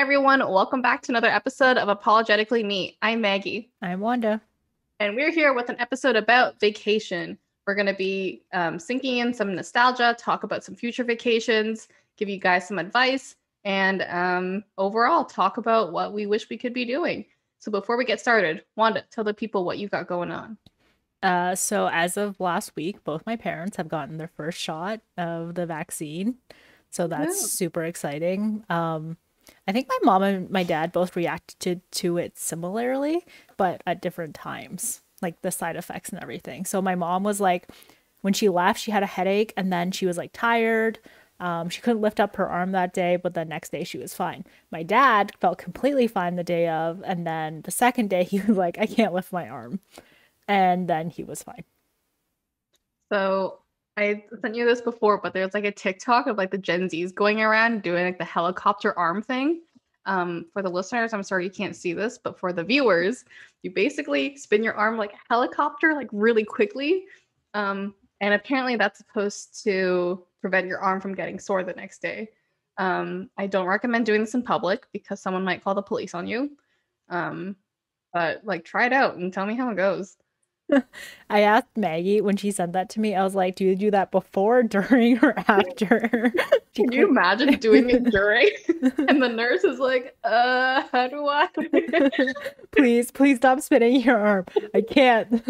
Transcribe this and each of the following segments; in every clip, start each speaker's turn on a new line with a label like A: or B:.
A: everyone, welcome back to another episode of Apologetically Me. I'm Maggie,
B: I'm Wanda.
A: and we're here with an episode about vacation. We're going to be sinking in some nostalgia, talk about some future vacations, give you guys some advice, and overall talk about what we wish we could be doing. So before we get started, Wanda, tell the people what you got going on.
B: So as of last week, both my parents have gotten their first shot of the vaccine. So that's
A: Woohoo.
B: super exciting. I think my mom and my dad both reacted to it similarly, but at different times, like the side effects and everything. So my mom was like, when she left, she had a headache and then she was like tired. She couldn't lift up her arm that day, but the next day she was fine. My dad felt completely fine the day of, and then the second day he was like, I can't lift my arm. And then he was fine.
A: So I sent you this before, but there's like a TikTok of like the Gen Zs going around doing like the helicopter arm thing. For the listeners, I'm sorry you can't see this, but for the viewers, you basically spin your arm like a helicopter, like really quickly. And apparently that's supposed to prevent your arm from getting sore the next day. I don't recommend doing this in public because someone might call the police on you. Um, but like try it out and tell me how it goes.
B: I asked Maggie when she sent that to me, I was like, do you do that before, during, or after? She
A: Can you
B: couldn't.
A: imagine doing it during? And the nurse is like, how do I?
B: Please stop spinning your arm. I can't.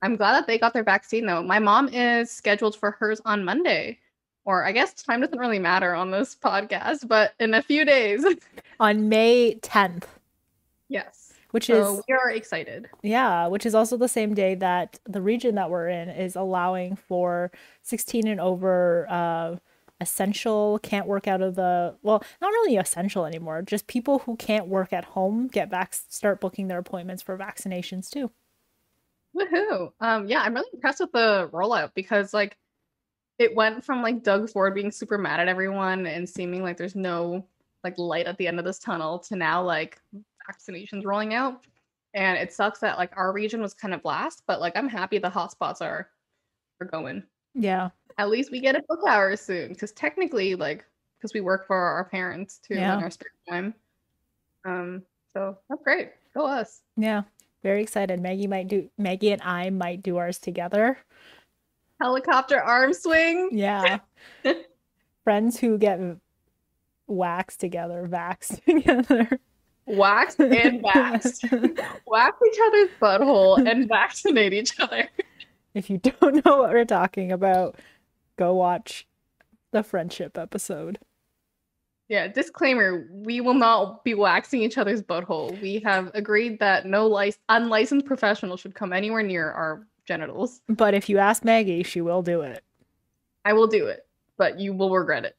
A: I'm glad that they got their vaccine though. My mom is scheduled for hers on Monday. Or I guess time doesn't really matter on this podcast, but in a few days.
B: On May 10th,
A: Yes.
B: which
A: So
B: is,
A: we are excited.
B: yeah, which is also the same day that the region that we're in is allowing for 16 and over essential, can't work out of the, well, not really essential anymore, just people who can't work at home start booking their appointments for vaccinations too.
A: Woohoo. Yeah, I'm really impressed with the rollout because like it went from like Doug Ford being super mad at everyone and seeming like there's no like light at the end of this tunnel to now like vaccinations rolling out. And it sucks that like our region was kind of last, but like I'm happy the hotspots are going.
B: Yeah,
A: At least we get a book hour soon because technically like because we work for our parents too in
B: yeah,
A: our spare time. So that's great. Go us.
B: yeah. Very excited. Maggie and I might do ours together.
A: Helicopter arm swing.
B: Yeah. Friends who get waxed together, vaxxed together.
A: Waxed and vaxxed. Wax each other's butthole and vaccinate each other.
B: If you don't know what we're talking about, go watch the friendship episode.
A: Yeah, disclaimer, we will not be waxing each other's butthole. We have agreed that no unlicensed professional should come anywhere near our genitals.
B: But if you ask Maggie, she will do it.
A: I will do it, but you will regret it.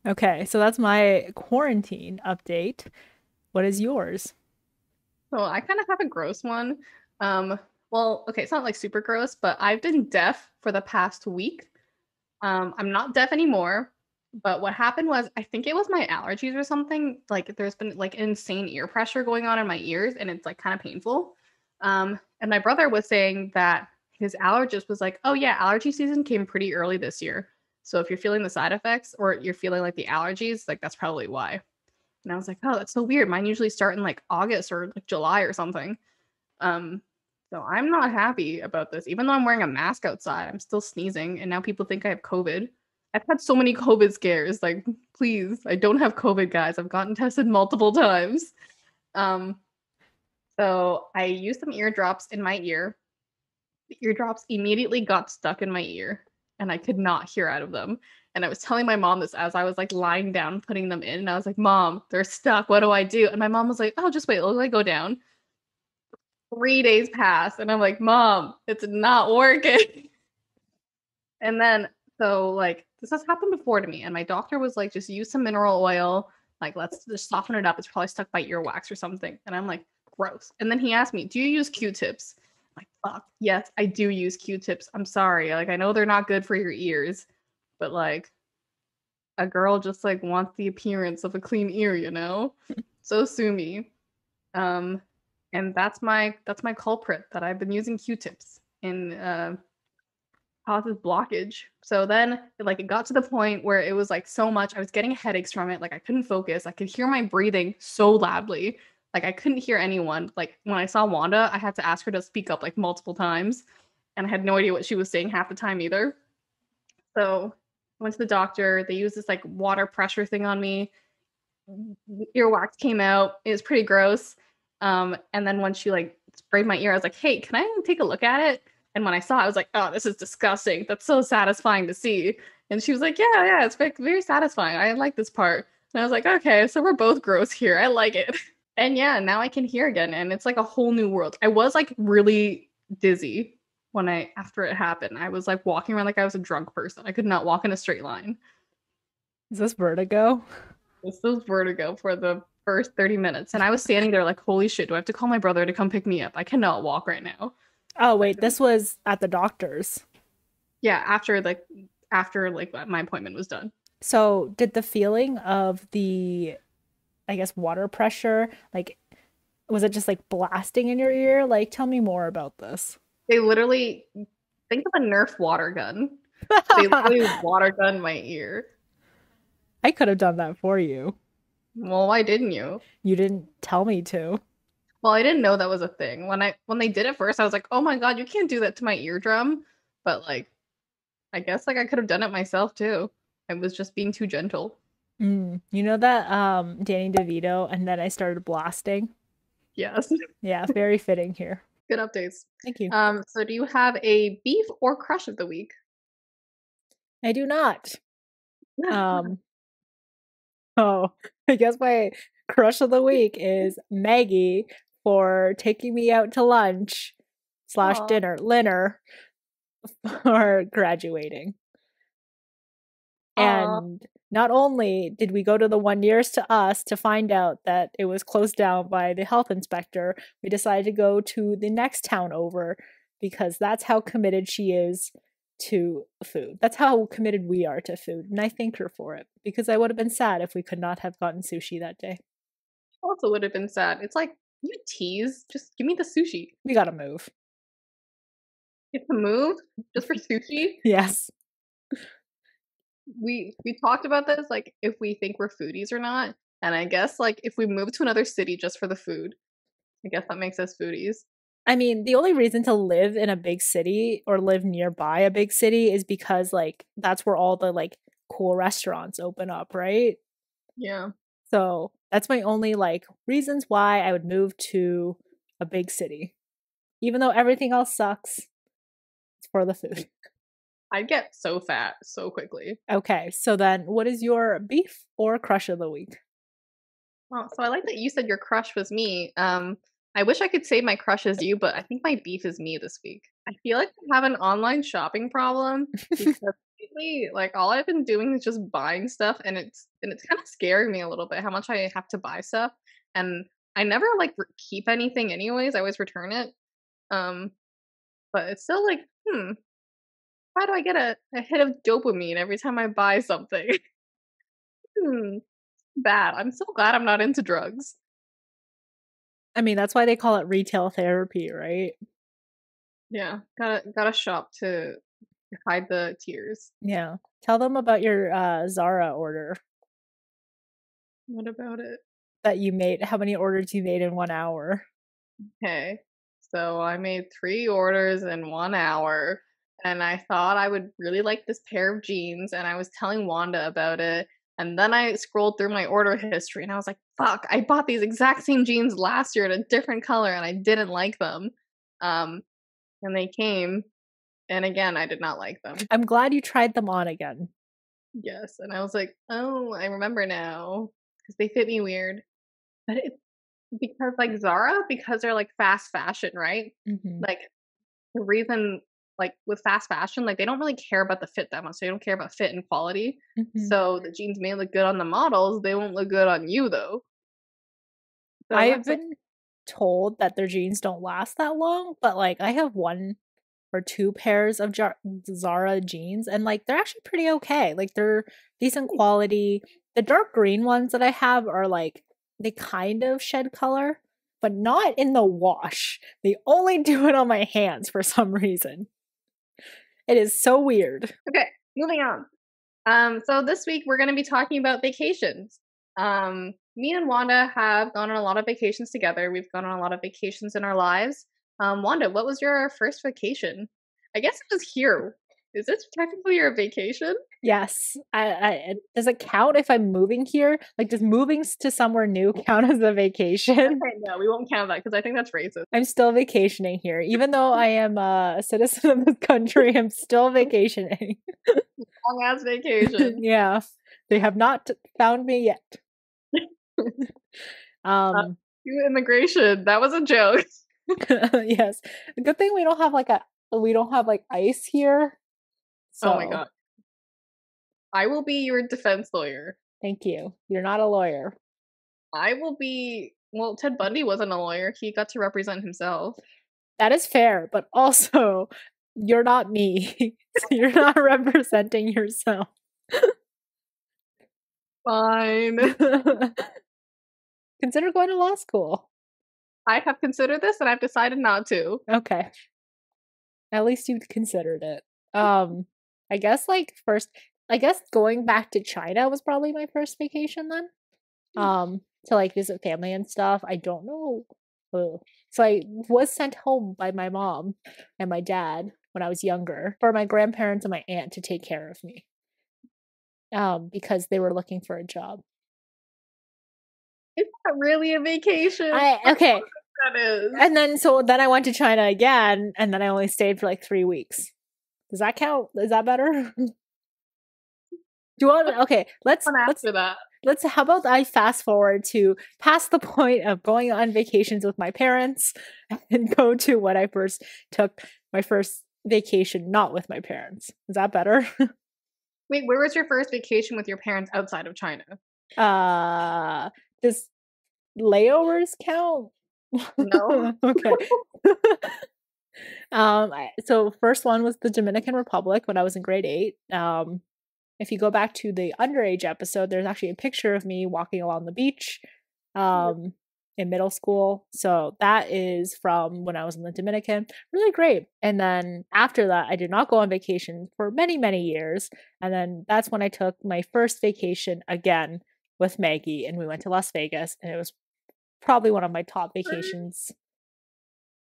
B: Okay, so that's my quarantine update. What is yours?
A: So I kind of have a gross one. Well, okay, it's not like super gross, but I've been deaf for the past week. I'm not deaf anymore, but what happened was I think it was my allergies or something. Like there's been like insane ear pressure going on in my ears, and it's like kind of painful. And my brother was saying that his allergist was like, "Oh yeah, allergy season came pretty early this year. So if you're feeling the side effects or you're feeling like the allergies, like that's probably why." And I was like, "Oh, that's so weird. Mine usually start in like August or like July or something." Um, so I'm not happy about this. Even though I'm wearing a mask outside, I'm still sneezing, and now people think I have COVID. I've had so many COVID scares. Like, please, I don't have COVID, guys. I've gotten tested multiple times. Um, so I used some eardrops in my ear. The eardrops immediately got stuck in my ear, and I could not hear out of them. And I was telling my mom this as I was like lying down putting them in, and I was like, "Mom, they're stuck. What do I do?" And my mom was like, "Oh, just wait. It'll like go down." 3 days passed, and I'm like, "Mom, it's not working." And then, so like, this has happened before to me, and my doctor was like, just use some mineral oil. Like, let's just soften it up. It's probably stuck by earwax or something. And I'm like, gross. And then he asked me, do you use Q-tips? I'm like, fuck, yes, I do use Q-tips. I'm sorry. Like, I know they're not good for your ears, but like, a girl just like wants the appearance of a clean ear, you know? So sue me. Um, and that's my culprit that I've been using Q-tips in causes blockage. So then like it got to the point where it was like so much, I was getting headaches from it. Like I couldn't focus. I could hear my breathing so loudly. Like I couldn't hear anyone. Like when I saw Wanda, I had to ask her to speak up like multiple times. And I had no idea what she was saying half the time either. So I went to the doctor. They used this like water pressure thing on me. Earwax came out. It was pretty gross. And then when she like sprayed my ear, I was like, "Hey, can I take a look at it?" And when I saw it, I was like, "Oh, this is disgusting. That's so satisfying to see." And she was like, "Yeah, yeah, it's very satisfying. I like this part." And I was like, "Okay, so we're both gross here. I like it." And yeah, now I can hear again, and it's like a whole new world. I was like really dizzy when I after it happened. I was like walking around like I was a drunk person. I could not walk in a straight line.
B: Is this vertigo?
A: This was vertigo for the first 30 minutes. And I was standing there like, holy shit, do I have to call my brother to come pick me up? I cannot walk right now.
B: Oh, wait, this was at the doctor's.
A: Yeah, after my appointment was done.
B: So, did the feeling of the, I guess, water pressure, like, was it just like blasting in your ear? Like, tell me more about this.
A: They literally think of a Nerf water gun. They literally water gun my ear.
B: I could have done that for you.
A: Well, why didn't you?
B: You didn't tell me to.
A: Well, I didn't know that was a thing. When they did it first, I was like, "Oh my God, you can't do that to my eardrum." But like, I guess like I could have done it myself too. I was just being too gentle.
B: You know that Danny DeVito, and then I started blasting.
A: Yes.
B: Yeah, very fitting here.
A: Good updates.
B: Thank you.
A: So do you have a beef or crush of the week?
B: I do not. Um, oh, I guess my crush of the week is Maggie for taking me out to lunch slash
A: Aw.
B: dinner for graduating.
A: Aw.
B: And not only did we go to the one nearest to us to find out that it was closed down by the health inspector, we decided to go to the next town over because that's how committed she is to food. That's how committed we are to food. And I thank her for it because I would have been sad if we could not have gotten sushi that day.
A: Also would have been sad. It's like, you tease. Just give me the sushi.
B: We gotta move.
A: It's a move just for sushi.
B: Yes.
A: We talked about this, like if we think we're foodies or not. And I guess like if we move to another city just for the food, I guess that makes us foodies.
B: I mean, the only reason to live in a big city or live nearby a big city is because like that's where all the like cool restaurants open up, right?
A: Yeah.
B: So that's my only like reasons why I would move to a big city. Even though everything else sucks, it's for the food.
A: I'd get so fat so quickly.
B: Okay, so then what is your beef or crush of the week?
A: Well, so I like that you said your crush was me. I wish I could say my crush is you, but I think my beef is me this week. I feel like I have an online shopping problem because lately, like all I've been doing is just buying stuff, and it's kind of scaring me a little bit how much I have to buy stuff, and I never like keep anything anyways. I always return it. Um, but it's still like, why do I get a hit of dopamine every time I buy something? hmm, bad. I'm so glad I'm not into drugs.
B: I mean, that's why they call it retail therapy, right?
A: Yeah, gotta shop to hide the tears.
B: Yeah. Tell them about your Zara order
A: What about it?
B: that you made, how many orders you made in 1 hour.
A: Okay, so I made 3 orders in 1 hour, and I thought I would really like this pair of jeans, and I was telling Wanda about it, and then I scrolled through my order history, and I was like, "Fuck! I bought these exact same jeans last year in a different color, and I didn't like them." Um, and they came, and again, I did not like them.
B: I'm glad you tried them on again.
A: Yes, and I was like, "Oh, I remember now," because they fit me weird. But it's because like Zara, because they're like fast fashion, right?
B: Mm-hmm.
A: Like the reason, like with fast fashion, like they don't really care about the fit that much. They don't care about fit and quality.
B: Mm-hmm.
A: So the jeans may look good on the models, they won't look good on you though. So
B: I've
A: that's like,
B: been told that their jeans don't last that long, but like I have one or two pairs of Zara jeans and like they're actually pretty okay. Like they're decent quality. The dark green ones that I have are like they kind of shed color, but not in the wash. They only do it on my hands for some reason. It is so weird.
A: Okay, moving on. So this week we're going to be talking about vacations. Me and Wanda have gone on a lot of vacations together. We've gone on a lot of vacations in our lives. Wanda, what was your first vacation? I guess it was here. Is this technically your vacation?
B: Yes. Does it count if I'm moving here? Like, does moving to somewhere new count as a vacation?
A: Okay, no, we won't count that because I think that's racist.
B: I'm still vacationing here. Even though I am a citizen of this country, I'm still vacationing.
A: Long ass vacation.
B: Yeah. They have not found me yet.
A: Immigration. That was a joke.
B: Yes. Good thing we don't have like ice here. So
A: Oh my god. I will be your defense lawyer.
B: Thank you. You're not a lawyer.
A: I will be. Well, Ted Bundy wasn't a lawyer. He got to represent himself.
B: That is fair, but also you're not me. You're not representing yourself.
A: Fine.
B: Consider going to law school.
A: I have considered this and I've decided not to.
B: Okay. At least you considered it. I guess going back to China was probably my first vacation then. To like visit family and stuff. I don't know. Ugh. So I was sent home by my mom and my dad when I was younger for my grandparents and my aunt to take care of me. Because they were looking for a job.
A: Is that really a vacation?
B: Okay.
A: That is.
B: And then I went to China again, and then I only stayed for like 3 weeks. Does that count? Is that better? Do you want? Okay, let's
A: after that.
B: How about I fast forward to past the point of going on vacations with my parents and go to when I first took my first vacation not with my parents. Is that better?
A: Wait, where was your first vacation with your parents outside of China?
B: Does layovers count?
A: No.
B: Okay. So first one was the Dominican Republic when I was in grade 8. If you go back to the underage episode, there's actually a picture of me walking along the beach in middle school. So that is from when I was in the Dominican. Really great. And then after that, I did not go on vacation for many, many years. And then that's when I took my first vacation again with Maggie, and we went to Las Vegas, and it was probably one of my top vacations.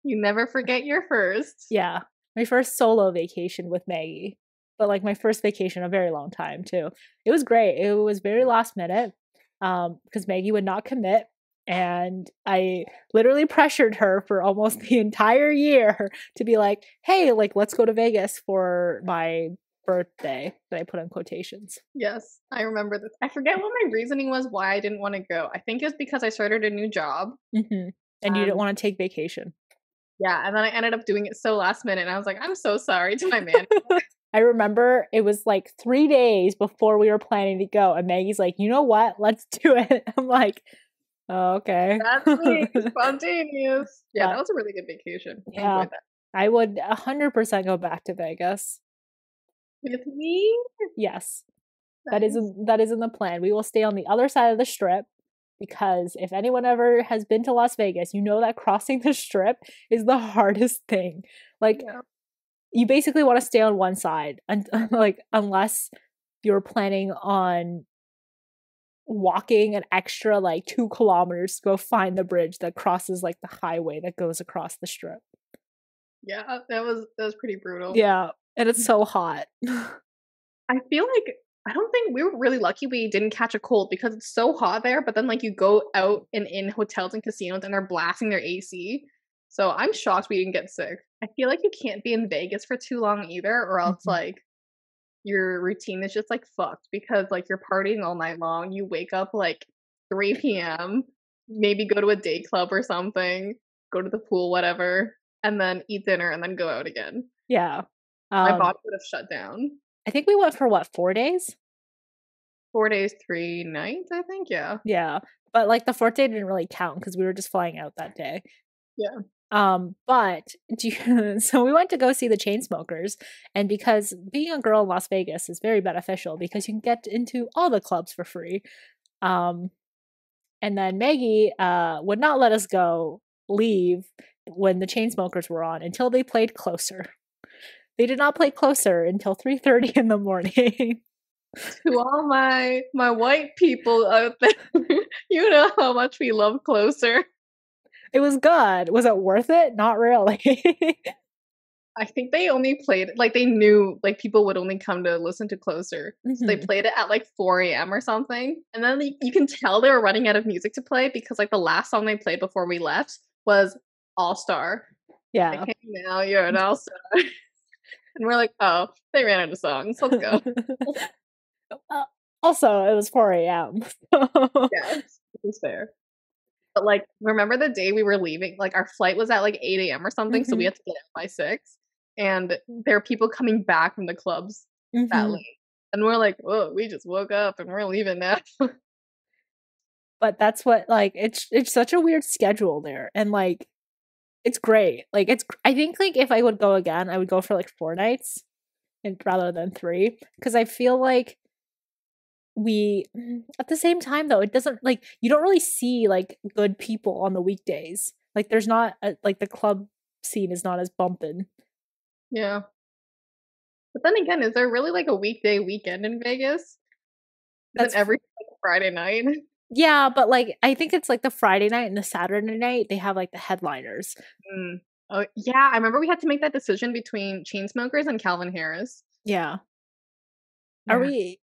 A: You never forget your first.
B: Yeah. My first solo vacation with Maggie. But like my first vacation in a very long time too. It was great. It was very last minute because Maggie would not commit, and I literally pressured her for almost the entire year to be like, hey, like let's go to Vegas for my birthday, that I put in quotations.
A: Yes, I remember this. I forget what my reasoning was why I didn't want to go. I think it was because I started a new job.
B: Mm-hmm. And you didn't want to take vacation.
A: Yeah, and then I ended up doing it so last minute, and I was like, I'm so sorry to my man.
B: I remember it was like 3 days before we were planning to go, and Maggie's like, you know what? Let's do it. I'm like, oh, okay.
A: That's me. Spontaneous. Yeah, that was a really good vacation. I enjoyed that.
B: I would 100% go back to Vegas.
A: With me?
B: Yes. That is in the plan. We will stay on the other side of the strip, because if anyone ever has been to Las Vegas, you know that crossing the strip is the hardest thing. Like, you basically want to stay on one side, and like unless you're planning on walking an extra like 2 kilometers to go find the bridge that crosses like the highway that goes across the strip.
A: Yeah, that was pretty brutal.
B: Yeah, and it's so hot.
A: I feel like I don't think we were really lucky we didn't catch a cold because it's so hot there, but then like you go out and in hotels and casinos and they're blasting their AC. So I'm shocked we didn't get sick. I feel like you can't be in Vegas for too long either, or else like your routine is just like fucked because like you're partying all night long. You wake up like 3 p.m., maybe go to a day club or something, go to the pool, whatever, and then eat dinner and then go out again.
B: Yeah.
A: My body would have shut down.
B: I think we went for what, 4 days?
A: 4 days, 3 nights, I think, yeah.
B: Yeah. But like the 4th day didn't really count because we were just flying out that day.
A: Yeah.
B: But so we went to go see the Chainsmokers, and because being a girl in Las Vegas is very beneficial because you can get into all the clubs for free. And then Maggie would not let us leave when the Chainsmokers were on until they played Closer. They did not play Closer until 3:30 in the morning.
A: To all my white people out there, you know how much we love Closer.
B: It was good. Was it worth it? Not really.
A: I think they only played like they knew like people would only come to listen to Closer. So they
B: Mhm.
A: played it at like 4 a.m. or something. And then you can tell they were running out of music to play because like the last song they played before we left was All Star. Like,
B: Yeah.
A: hey now you're an all star. And we're like, oh, they ran out of songs. Let's go.
B: Also, it was 4 a.m.
A: Yeah, it's fair. But, like, remember the day we were leaving? Like, our flight was at, like, 8 a.m. or something, so we
B: Mhm.
A: had to get out by 6, and there are people coming back from the clubs that
B: Mhm.
A: late, and we're like, "Whoa, we just woke up and we're leaving now."
B: But that's what like it's such a weird schedule there, and like it's great. Like I think like if I would go again, I would go for like 4 nights and rather than three because I feel like we at the same time though it doesn't like you don't really see like good people on the weekdays. Like there's not like the club scene is not as bumping.
A: Yeah. But then again, is there really, like, a weekday weekend in Vegas? Isn't
B: That's
A: everything like a Friday night?
B: Yeah, but like I think it's like the Friday night and the Saturday night they have like the headliners.
A: Mm. Oh, yeah, I remember we had to make that decision between Chainsmokers and Calvin Harris.
B: Yeah. Are
A: Yeah.
B: we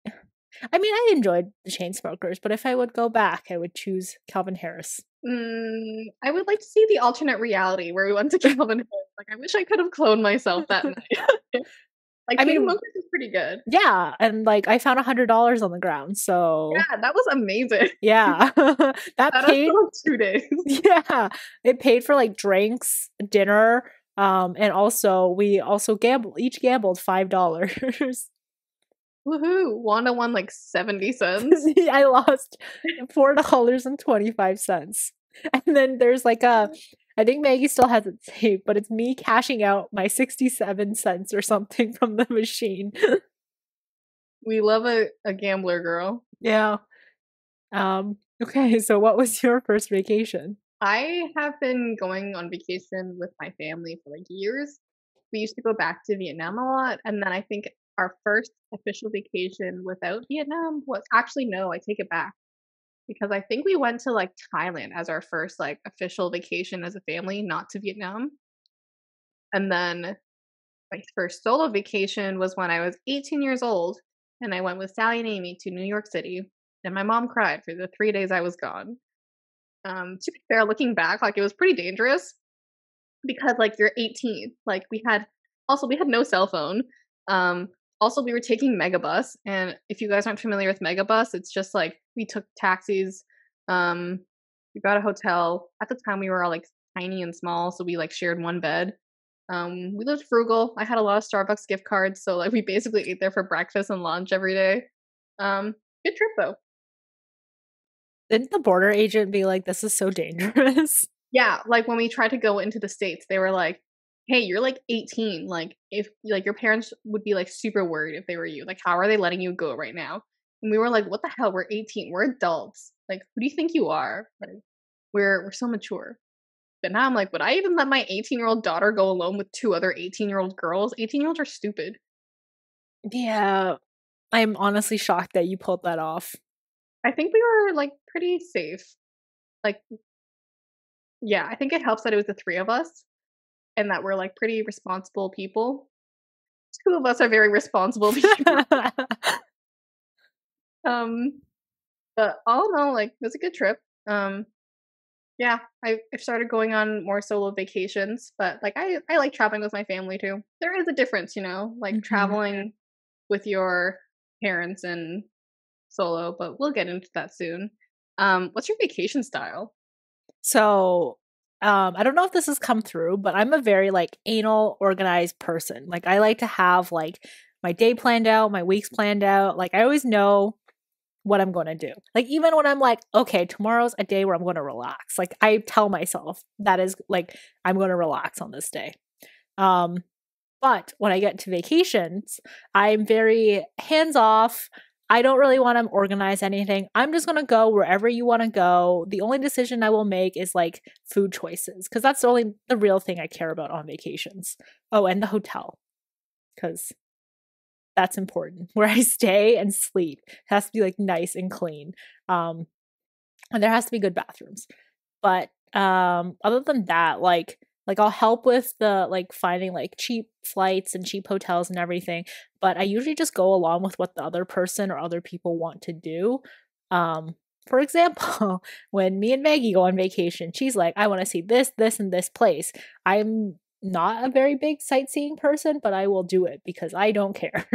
B: I mean, I enjoyed the Chainsmokers, but if I would go back, I would choose Calvin Harris.
A: I would like to see the alternate reality where we went to Calvin Harris. Like, I wish I could have cloned myself that night. Like,
B: I mean,
A: Chainsmokers is pretty good.
B: yeah, and like I found $100 on the ground, so
A: Yeah, that was amazing.
B: yeah, that
A: That us
B: paid.
A: for like 2 days.
B: Yeah, it paid for like drinks, dinner, and also we also each gambled $5.
A: Woohoo! Wanda won like 70 cents.
B: I lost $4.25. And then there's like I think Maggie still has it saved, but it's me cashing out my 67 cents or something from the machine.
A: We love a gambler girl.
B: Yeah. Okay, so what was your first vacation?
A: I have been going on vacation with my family for like years. We used to go back to Vietnam a lot, and then I think our first official vacation without Vietnam was actually no, I take it back. Because I think we went to, like, Thailand as our first, like, official vacation as a family, not to Vietnam, and then my first solo vacation was when I was 18 years old, and I went with Sally and Amy to New York City, and my mom cried for the 3 days I was gone. To be fair, looking back, like, it was pretty dangerous because, like, you're 18, like, we had no cell phone, also, we were taking Megabus, and if you guys aren't familiar with Megabus, it's just, like, we took taxis, um, we got a hotel. At the time, we were all, like, tiny and small, so we, like, shared 1 bed. We lived frugal. I had a lot of Starbucks gift cards, so, like, we basically ate there for breakfast and lunch every day. Um, Good trip, though.
B: Didn't the border agent be like, this is so dangerous?
A: Yeah, like, when we tried to go into the States, they were like, "Hey, you're, like, 18, like, if like, your parents would be, like, super worried if they were you, like, how are they letting you go right now?" And we were like, "What the hell? We're 18, we're adults, like, who do you think you are? Like, we're so mature." But now I'm like, "Would I even let my 18-year-old daughter go alone with 2 other 18-year-old girls? 18-year-olds are stupid."
B: Yeah, I'm honestly shocked that you pulled that off.
A: I think we were, like, pretty safe. Like, yeah, I think it helps that it was the 3 of us and that we're, like, pretty responsible people. 2 of us are very responsible people. Um But all in all, like, it was a good trip. Um, yeah, I've started going on more solo vacations, but, like, I like traveling with my family too. There is a difference, like
B: Mhm.
A: traveling with your parents and solo, but we'll get into that soon. What's your vacation style?
B: So, I don't know if this has come through, but I'm a very like anal organized person. Like I like to have like my day planned out, my weeks planned out. Like I always know what I'm going to do. Like even when I'm like, okay, tomorrow's a day where I'm going to relax. Like I tell myself that is like I'm going to relax on this day. Um but when I get to vacations, I'm very hands off. I don't really want to organize anything. I'm just going to go wherever you want to go. The only decision I will make is like food choices because that's the real thing I care about on vacations. Oh, and the hotel. because that's important. Where I stay and sleep, it has to be like nice and clean. And there has to be good bathrooms. But other than that, like I'll help with the like finding like cheap flights and cheap hotels and everything, but I usually just go along with what the other person or other people want to do. For example, when me and Maggie go on vacation, she's like, I want to see this, this, and this place. I'm not a very big sightseeing person, but I will do it because I don't care.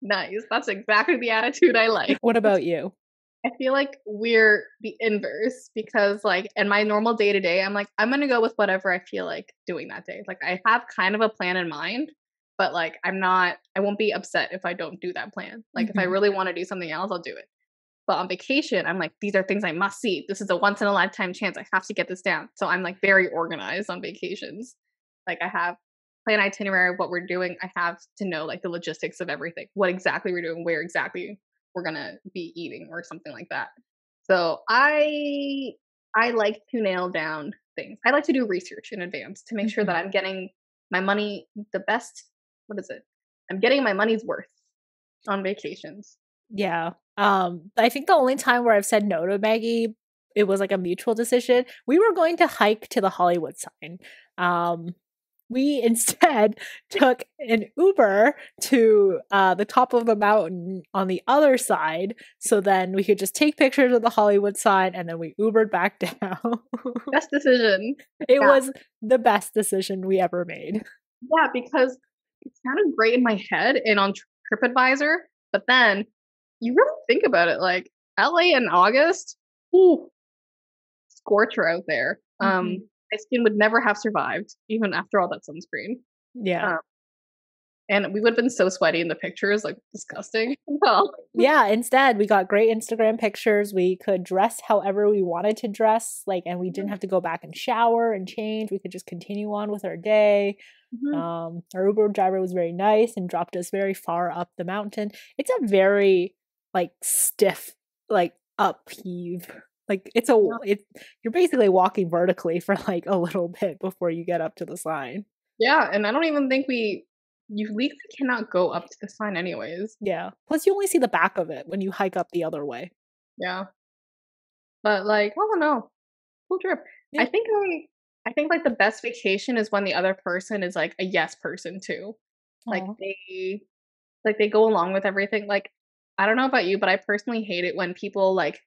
A: Nice. That's exactly the attitude I like.
B: What about you?
A: I feel like we're the inverse because, like, in my normal day to day, I'm like, I'm gonna go with whatever I feel like doing that day. Like, I have kind of a plan in mind, but like, I won't be upset if I don't do that plan. Like, if I
B: Mhm.
A: really want to do something else, I'll do it. But on vacation, I'm like, these are things I must see. This is a once in a lifetime chance. I have to get this down. So I'm like very organized on vacations. Like, I have plan itinerary of what we're doing. I have to know like the logistics of everything, what exactly we're doing, where exactly we're gonna be eating or something like that. So I like to nail down things. I like to do research in advance to make sure that
B: Mhm.
A: I'm getting my money the best. What is it? I'm getting my money's worth on vacations.
B: Yeah. I think the only time where I've said no to Maggie, it was like a mutual decision. We were going to hike to the Hollywood sign. Um, we instead took an Uber to the top of the mountain on the other side, so then we could just take pictures of the Hollywood sign, and then we Ubered back down.
A: Best decision.
B: It
A: Yeah.
B: was the best decision we ever made.
A: Yeah, because it sounded great in my head and on TripAdvisor, but then you really think about it, like LA in August, ooh, scorcher out there.
B: Mhm.
A: My skin would never have survived even after all that sunscreen.
B: Yeah.
A: Um, and we would have been so sweaty in the pictures, like disgusting. Well,
B: Yeah, instead we got great Instagram pictures. We could dress however we wanted to dress, like, and we didn't have to go back and shower and change. We could just continue on with our day.
A: mhm.
B: Our Uber driver was very nice and dropped us very far up the mountain. It's a very like stiff, like upheave. Like
A: Yeah,
B: you're basically walking vertically for like a little bit before you get up to the sign.
A: yeah, and I don't even think you legally cannot go up to the sign anyways.
B: Yeah. Plus you only see the back of it when you hike up the other way.
A: Yeah, but like I don't know, cool trip. I
B: Yeah.
A: think I think like the best vacation is when the other person is like a yes person too. Like
B: Oh.
A: they go along with everything. Like I don't know about you, but I personally hate it when people like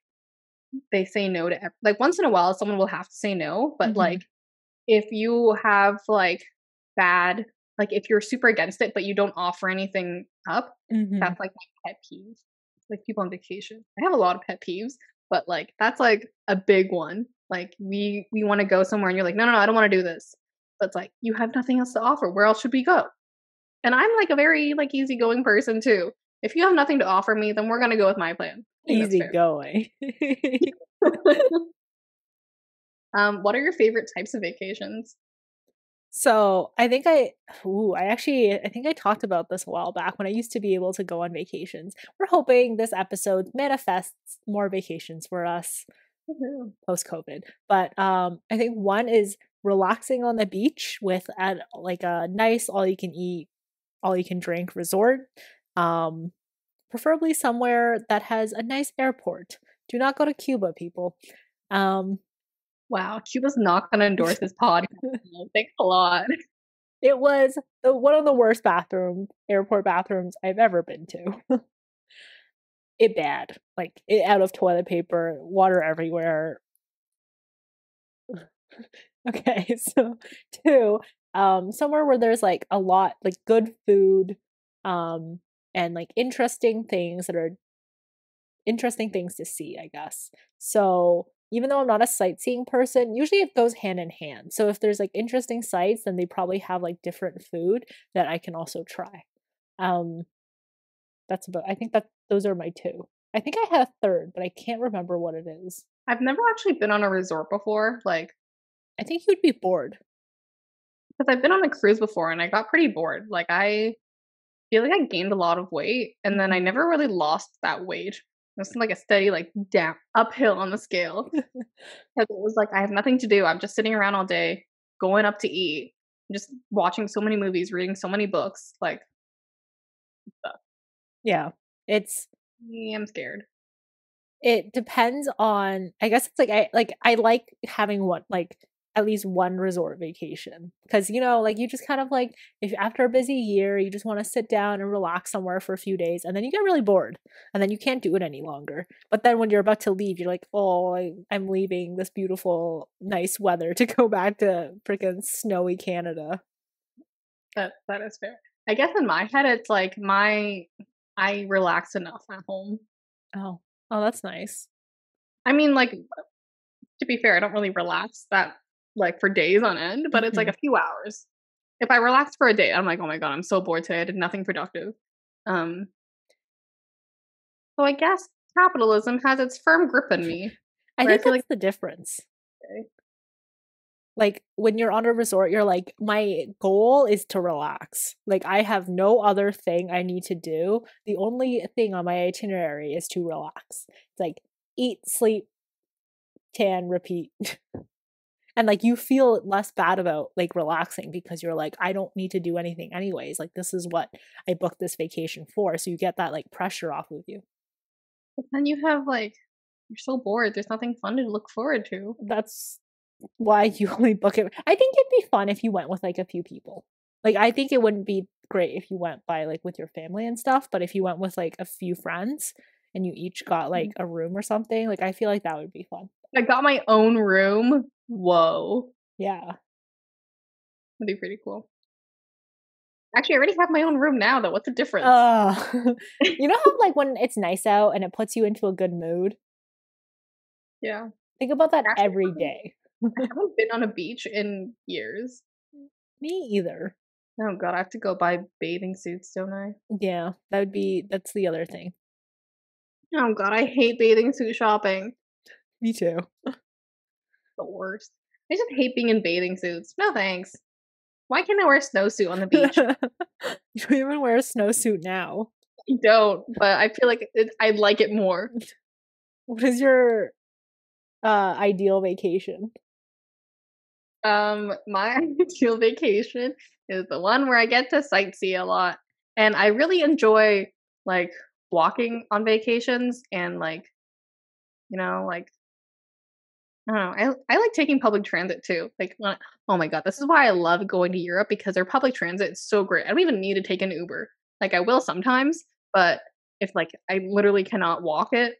A: they say no to like once in a while someone will have to say no, but
B: Hmm.
A: like if you have like bad like if you're super against it but you don't offer anything up,
B: Hmm.
A: that's like my pet peeve. Like people on vacation. I have a lot of pet peeves, but like that's like a big one. Like we want to go somewhere and you're like, no, no, no, I don't want to do this. But it's like you have nothing else to offer. Where else should we go? And I'm like a very like easygoing person too. If you have nothing to offer me, then we're gonna go with my plan. I think that's
B: Easy
A: fair.
B: going.
A: What are your favorite types of vacations?
B: So I think I talked about this a while back when I used to be able to go on vacations. We're hoping this episode manifests more vacations for us
A: Woohoo.
B: post COVID. But I think one is relaxing on the beach with at like a nice all you can eat, all you can drink resort. Um, Preferably somewhere that has a nice airport. Do not go to Cuba, people. Um,
A: Wow, Cuba's not gonna endorse this podcast. No, thanks a lot.
B: it was one of the worst airport bathrooms I've ever been to. It bad, like it out of toilet paper, water everywhere. Okay, so two, somewhere where there's like a lot, like good food, um, and like interesting things to see, I guess. So even though I'm not a sightseeing person, usually it goes hand in hand. So if there's like interesting sights, then they probably have like different food that I can also try. Um, I think that those are my two. I think I had a third, but I can't remember what it is.
A: I've never actually been on a resort before, like
B: I think you'd be bored.
A: because I've been on a cruise before and I got pretty bored. Like I feel like I gained a lot of weight and then I
B: Mhm.
A: never really lost that weight. It was like a steady like down uphill on the scale because it was like I have nothing to do. I'm just sitting around all day, going up to eat. just watching so many movies, reading so many books, like stuff.
B: Yeah. It's
A: Yeah, I'm scared.
B: it depends on, I guess it's I like having one, like at least one resort vacation, because like you just kind of like, if after a busy year you just want to sit down and relax somewhere for a few days, and then you get really bored and then you can't do it any longer. But then when you're about to leave, you're like, oh, I'm leaving this beautiful nice weather to go back to freaking snowy Canada.
A: That is fair. I guess in my head, it's like I relax enough at home.
B: Oh, oh, that's nice.
A: I mean, like, to be fair, I don't really relax that like for days on end, but it's like
B: Hmm.
A: a few hours. If I relax for a day, I'm like, oh my god, I'm so bored today. I did nothing productive. Um, so I guess capitalism has its firm grip on me,
B: I
A: where I
B: think
A: feel like
B: that's the difference.
A: okay,
B: Like when you're on a resort, you're like, my goal is to relax. Like I have no other thing I need to do. The only thing on my itinerary is to relax. It's like eat, sleep, tan, repeat. And like you feel less bad about like relaxing because you're like, I don't need to do anything anyways. Like this is what I booked this vacation for. So you get that like pressure off of you.
A: but then you have like you're so bored. There's nothing fun to look forward to.
B: That's why you only book it. I think it'd be fun if you went with like a few people. Like I think it wouldn't be great if you went by like with your family and stuff, but if you went with like a few friends and you each got like a room or something, like I feel like that would be fun.
A: I got my own room. Whoa,
B: Yeah.
A: that'd be pretty cool. Actually, I already have my own room now, though. What's the difference?
B: Uh you know how like when it's nice out and it puts you into a good mood?
A: Yeah.
B: Think about that
A: Actually,
B: every day.
A: I haven't been on a beach in years.
B: Me either.
A: Oh god, I have to go buy bathing suits, don't I?
B: Yeah, that's the other thing.
A: Oh god, I hate bathing suit shopping.
B: Me too.
A: The worst. I just hate being in bathing suits. No thanks. Why can't I wear a snowsuit on the beach?
B: You don't even wear a snowsuit now.
A: I don't, but I feel like I like it more.
B: What is your ideal vacation?
A: My ideal vacation is the one where I get to sightsee a lot, and I really enjoy like walking on vacations and like like I don't know. I like taking public transit too. Like, oh my god, this is why I love going to Europe because their public transit is so great. I don't even need to take an Uber. Like, I will sometimes, but if like I literally cannot walk it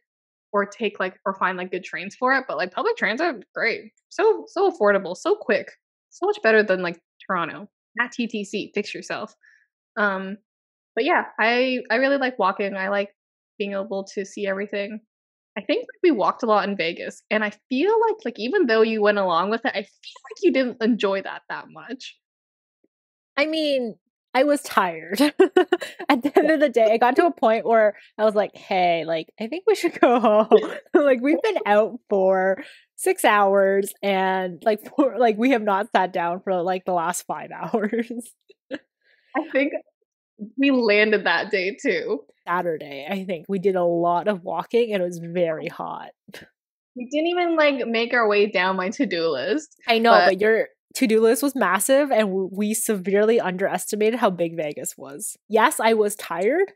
A: or take like or find like good trains for it, but like public transit, great, so affordable, so quick, so much better than like Toronto. At TTC, fix yourself. Um, but yeah, I really like walking. I like being able to see everything. I think like, we walked a lot in Vegas, and I feel like even though you went along with it, I feel like you didn't enjoy that much.
B: I mean, I was tired. At the end of the day, I got to a point where I was like, "Hey, like I think we should go home." Like we've been out for 6 hours and like we have not sat down for like the last 5 hours.
A: I think we landed that day too.
B: Saturday, I think we did a lot of walking and it was very hot.
A: We didn't even like make our way down my to-do list,
B: I know,
A: but
B: but your to-do list was massive and we severely underestimated how big Vegas was. Yes, I was tired,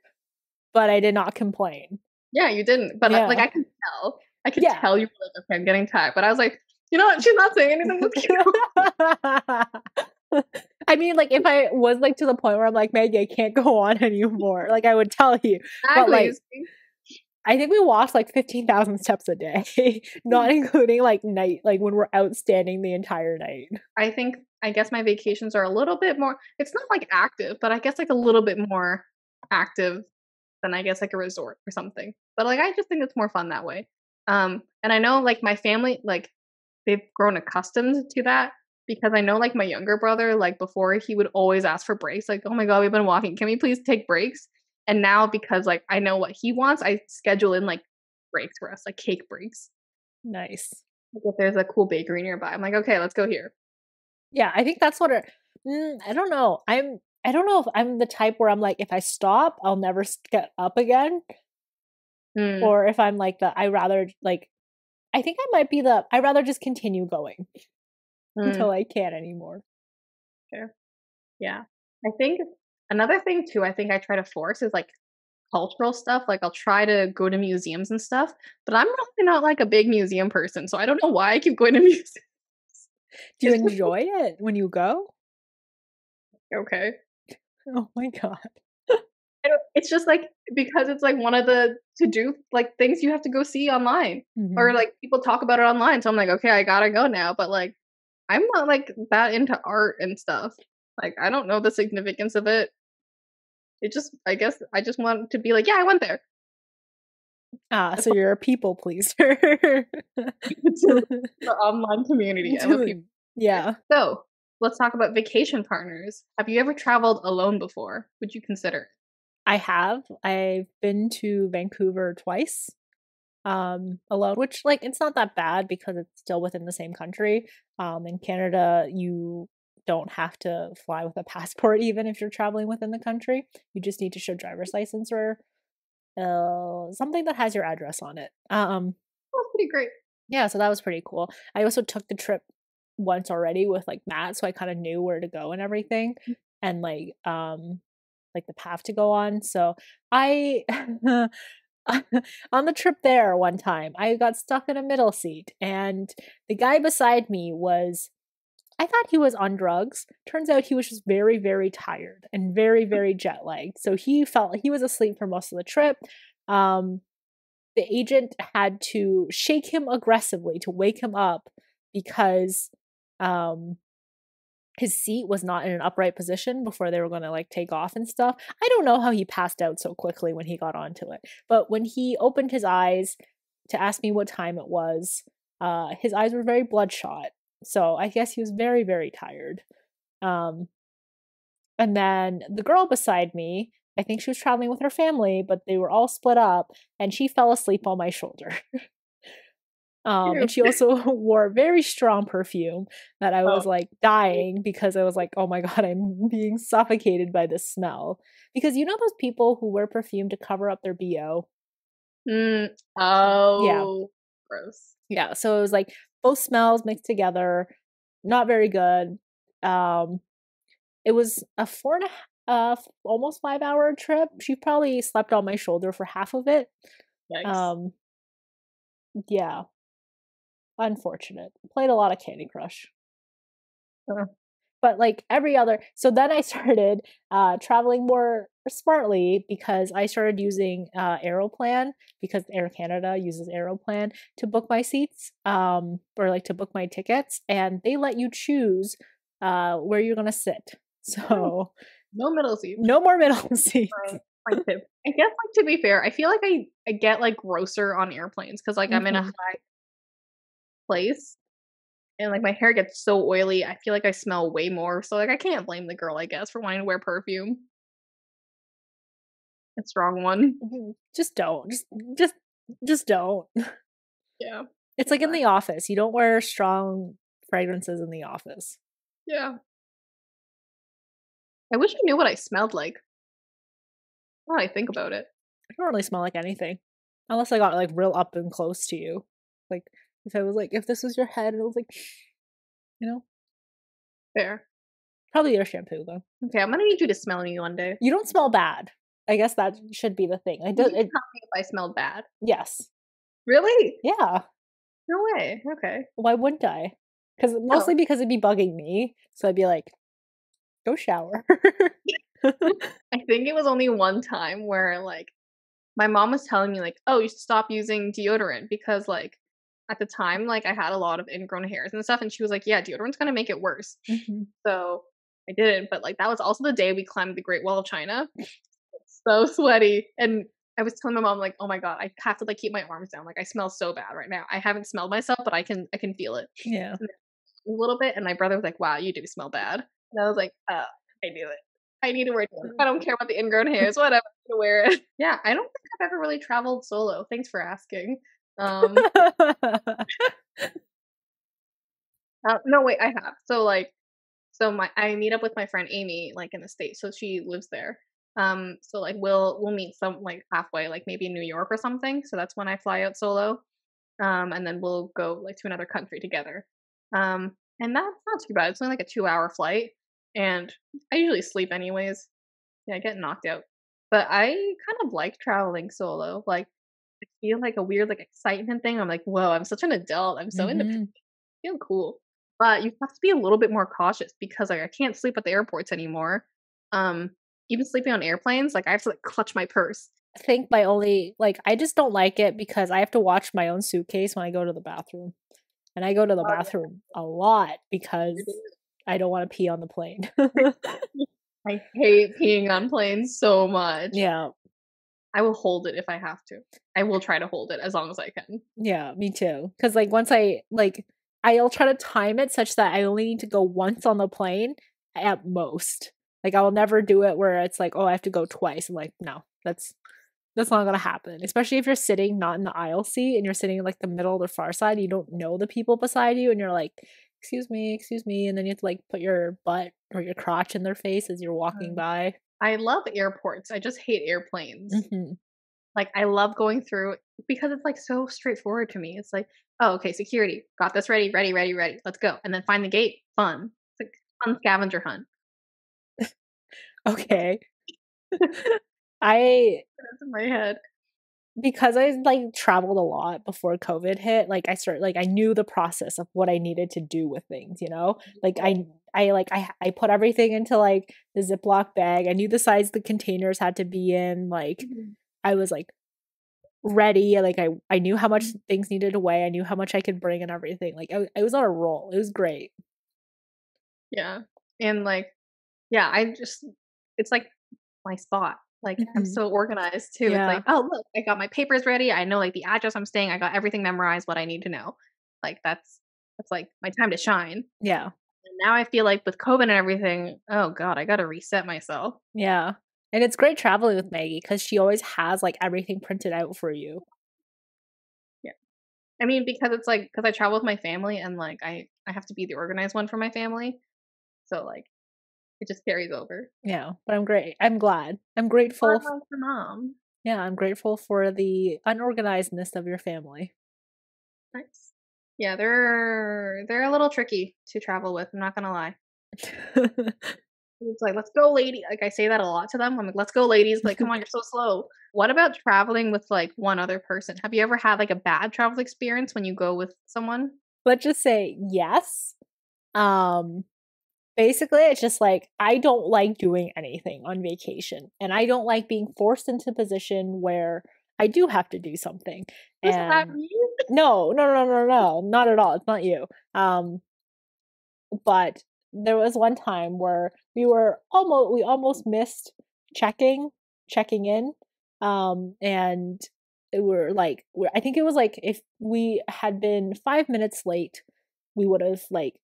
B: but I did not complain.
A: yeah, you didn't. But like
B: Yeah.
A: I could tell, I could
B: Yeah.
A: tell you were like, okay, I'm getting tired. But I was like, you know what? She's not saying anything with you.
B: I mean, like if I was like to the point where I'm like, Maggie, I can't go on anymore, like I would tell you. But
A: Exactly.
B: like I think we walked like 15,000 steps a day, not including like night, like when we're outstanding the entire night.
A: I guess my vacations are a little bit more. It's not like active, but I guess like a little bit more active than I guess like a resort or something. But like I just think it's more fun that way. And I know like my family like they've grown accustomed to that because I know like my younger brother like before he would always ask for breaks like oh my god we've been walking, can we please take breaks? And now because like I know what he wants, I schedule in like breaks for us like cake breaks.
B: Nice.
A: Like if there's a cool bakery nearby, I'm like okay, let's go here.
B: Yeah, I think that's what I don't know. I don't know if I'm the type where I'm like, if I stop, I'll never get up again,
A: Mm,
B: or if I'm like I rather like, I think I might be I rather just continue going
A: mm,
B: until I can't anymore.
A: fair. Yeah. I think another thing too, I think I try to force is like cultural stuff. Like I'll try to go to museums and stuff, but I'm really not like a big museum person. So I don't know why I keep going to museums.
B: Do you
A: It's just
B: enjoy it when you go?
A: okay.
B: Oh my god.
A: It's just like because it's like one of the to do like things you have to go see online or
B: Mhm.
A: like people talk about it online. So I'm like, okay, I gotta go now. But like, I'm not like that into art and stuff. Like, I don't know the significance of it. It just, I guess, I just want to be like, yeah, I went there.
B: Ah,
A: That's
B: so you're a people pleaser.
A: to the online community. I'm a people.
B: Yeah.
A: So let's talk about vacation partners. Have you ever traveled alone before? Would you consider?
B: I have. I've been to Vancouver twice, alone, which like it's not that bad because it's still within the same country. In Canada, you don't have to fly with a passport even if you're traveling within the country. You just need to show driver's license or something that has your address on it.
A: Oh, that's pretty great.
B: Yeah, so that was pretty cool. I also took the trip once already with like Matt, so I kind of knew where to go and everything, and like the path to go on. So I on the trip there one time, I got stuck in a middle seat, and the guy beside me was, I thought he was on drugs. Turns out he was just very, very tired and very, very jet lagged. So he felt like he was asleep for most of the trip. Um, the agent had to shake him aggressively to wake him up because um, his seat was not in an upright position before they were going to like take off and stuff. I don't know how he passed out so quickly when he got onto it, but when he opened his eyes to ask me what time it was, his eyes were very bloodshot. So I guess he was very, very tired. Um, and then the girl beside me, I think she was traveling with her family, but they were all split up, and she fell asleep on my shoulder. And
A: Cute.
B: she also wore very strong perfume that I
A: Oh,
B: was like dying because I was like, oh my God, I'm being suffocated by this smell. Because you know those people who wear perfume to cover up their BO?
A: mm,
B: Yeah.
A: oh, gross.
B: Yeah. So it was like both smells mixed together, not very good. Um, it was a almost 5 hour trip. She probably slept on my shoulder for half of it.
A: Yikes.
B: Um, yeah, unfortunate. Played a lot of Candy Crush.
A: Uh,
B: But like every other, so then I started traveling more smartly because I started using Aeroplan, because Air Canada uses Aeroplan to book my seats, or like to book my tickets, and they let you choose where you're gonna sit.
A: oh,
B: So
A: no middle seat.
B: no more middle seats.
A: Fine tip. I guess, like, to be fair, I feel like I get, like, grosser on airplanes because like, I'm in a
B: Mhm.
A: high place and, like, my hair gets so oily, I feel like I smell way more, so, like, I can't blame the girl, I guess, for wanting to wear perfume. A strong one.
B: Mhm. Just don't. Just just don't.
A: Yeah,
B: It's like in
A: exactly.
B: the office. You don't wear strong fragrances in the office.
A: Yeah. I wish I knew what I smelled like, now that I think about it.
B: I don't really smell like anything. Unless I got like real up and close to you. Like if I was like, if this was your head and it was like, you know,
A: Fair.
B: probably your shampoo though.
A: Okay, I'm gonna need you to smell me one day.
B: You don't smell bad. I guess that should be the thing.
A: You tell me if I smelled bad.
B: Yes.
A: Really?
B: Yeah.
A: No way, okay.
B: Why wouldn't I? Because
A: No.
B: mostly because it'd be bugging me. So I'd be like, go shower.
A: I think it was only one time where, like, my mom was telling me, like, "Oh, you should stop using deodorant," because, like, at the time, like, I had a lot of ingrown hairs and stuff, and she was like, "Yeah, deodorant's gonna make it worse."
B: Mhm.
A: So, I didn't, but, like, that was also the day we climbed the Great Wall of China. It's so sweaty, and I was telling my mom, like, "Oh my god, I have to, like, keep my arms down, like, I smell so bad right now. I haven't smelled myself, but I can feel it."
B: Yeah.
A: And then a little bit, and my brother was like, "Wow, you do smell bad." And I was like, I knew it. I need to wear deodorant. I don't care about the ingrown hairs, whatever, I'm gonna wear it." Yeah, I don't think I've ever really traveled solo, thanks for asking. Um, no, wait, I have. So, like, my I meet up with my friend Amy, like, in the States, so she lives there. So, like, we'll meet some like, halfway, like, maybe in New York or something, so that's when I fly out solo, and then we'll go, like, to another country together. And that's not too bad, it's only, like, a 2-hour flight. and I usually sleep anyways. Yeah, I get knocked out. But I kind of like traveling solo. Like, I feel like a weird like excitement thing. I'm like, whoa, I'm such an adult. I'm so independent.
B: Mhm.
A: I feel cool. But you have to be a little bit more cautious because like I can't sleep at the airports anymore. Um, Even sleeping on airplanes, like I have to like clutch my purse.
B: I think my only like I just don't like it because I have to watch my own suitcase when I go to the bathroom. And I go to the
A: Oh
B: bathroom a lot
A: yeah.
B: because I don't want to pee on the plane.
A: I hate peeing on planes so much.
B: Yeah.
A: I will hold it if I have to. I will try to hold it as long as I can.
B: Yeah, me too. Cuz like once I like I'll try to time it such that I only need to go once on the plane at most. Like I will never do it where it's like, oh, I have to go twice. I'm like, no, that's not gonna happen. Especially if you're sitting not in the aisle seat and you're sitting in like the middle or the far side, you don't know the people beside you, and you're like, excuse me, and then you have to like put your butt or your crotch in their face as you're walking
A: Um,
B: by.
A: I love airports. I just hate airplanes.
B: Hmm.
A: Like, I love going through because it's, like, so straightforward to me. It's like, "Oh, okay, security. Got this ready, ready, ready, ready. Let's go." And then find the gate. Fun. It's like fun scavenger hunt.
B: Okay. I
A: That's in my head.
B: because I like traveled a lot before COVID hit, like I knew the process of what I needed to do with things, you know? Like I put everything into like the Ziploc bag. I knew the size the containers had to be in. Like
A: Mhm.
B: I was like ready. Like I knew how much
A: Mhm.
B: things needed to weigh. I knew how much I could bring and everything. Like I was on a roll. It was great.
A: Yeah. And, like, yeah, I just it's, like, my spot. Like, I'm
B: Mhm.
A: so organized too. It's like,
B: Yeah.
A: "Oh, look, I got my papers ready. I know, like, the address I'm staying. I got everything memorized, what I need to know." Like, that's, like, my time to shine.
B: Yeah.
A: And now I feel like with COVID and everything, oh god, I gotta reset myself.
B: Yeah. And it's great traveling with Maggie because she always has like everything printed out for you.
A: Yeah. I mean, because it's like because I travel with my family and, like, I have to be the organized one for my family, so, like, it just carries over.
B: Yeah, but I'm great. I'm glad. I'm
A: Or
B: grateful.
A: like your mom.
B: Yeah, I'm grateful for the unorganizedness of your family.
A: Nice. Yeah, they're a little tricky to travel with, I'm not gonna lie. It's like, "Let's go, lady." Like, I say that a lot to them. I'm like, "Let's go, ladies." Like, "Come on, you're so slow." What about traveling with, like, one other person? Have you ever had, like, a bad travel experience when you go with someone?
B: Let's just say yes. Um, Basically, it's just like I don't like doing anything on vacation, and I don't like being forced into a position where I do have to do something.
A: Was that
B: And
A: you?
B: no, no, no, no, no, not at all. It's not you. But there was one time where we almost missed checking checking in, and we're like I think it was like if we had been 5 minutes late, we would have like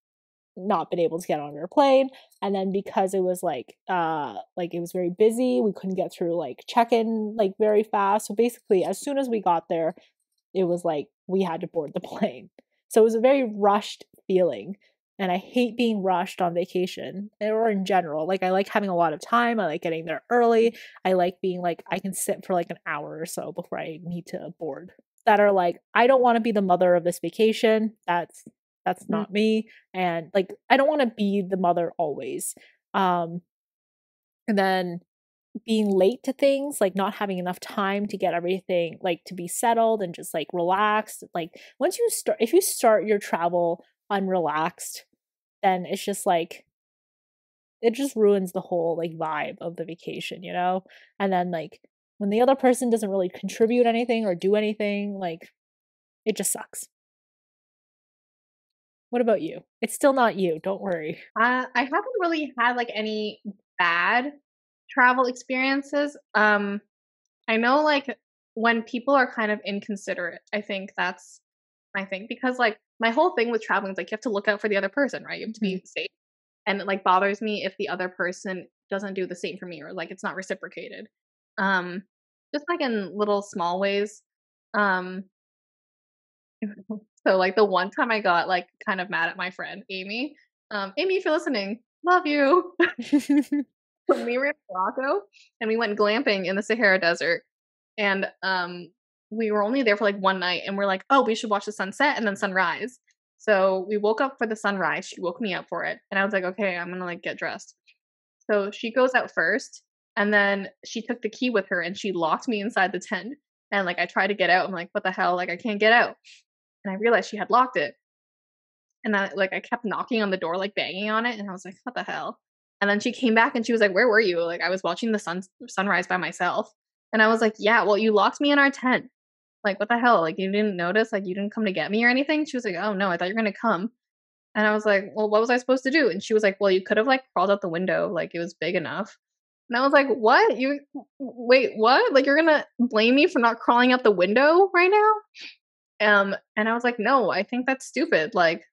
B: not been able to get on our plane. And then because it was like it was very busy, we couldn't get through like check-in like very fast. So basically as soon as we got there, it was like we had to board the plane. So it was a very rushed feeling. And I hate being rushed on vacation or in general. Like I like having a lot of time. I like getting there early. I like being like I can sit for like an hour or so before I need to board. That are like I don't want to be the mother of this vacation. That's
A: Mhm.
B: not me. And like I don't want to be the mother always. Um and then being late to things, like not having enough time to get everything like to be settled and just like relaxed. Like once you start if you start your travel unrelaxed, then it's just like it just ruins the whole like vibe of the vacation, you know? And then like when the other person doesn't really contribute anything or do anything, like it just sucks. What about you? It's still not you, don't worry.
A: I haven't really had, like, any bad travel experiences. I know, like, when people are kind of inconsiderate, I think that's my thing because, like, my whole thing with traveling is, like, you have to look out for the other person, right? You have to
B: Mhm.
A: be safe, and it, like, bothers me if the other person doesn't do the same for me or, like, it's not reciprocated. Um, just, like, in little small ways. Um, so, like, the one time I got, like, kind of mad at my friend, Amy. Amy, if you're listening, love you. When we were in Morocco and we went glamping in the Sahara Desert, and we were only there for like one night, and we're like, "Oh, we should watch the sunset and then sunrise." So we woke up for the sunrise. She woke me up for it. And I was like, okay, I'm gonna like get dressed. So she goes out first, and then she took the key with her and she locked me inside the tent. And like I tried to get out. I'm like, what the hell? Like I can't get out. And I realized she had locked it. And I kept knocking on the door, like banging on it, and I was like, what the hell? And then she came back and she was like, where were you? Like I was watching the sunrise by myself. And I was like, yeah, well, you locked me in our tent. Like, what the hell? Like, you didn't notice? Like, you didn't come to get me or anything? She was like, oh no, I thought you were gonna come. And I was like, well, what was I supposed to do? And she was like, well, you could have like crawled out the window, like it was big enough. And I was like, what? You wait, what? Like you're gonna blame me for not crawling out the window right now? And I was like, no, I think that's stupid. Like,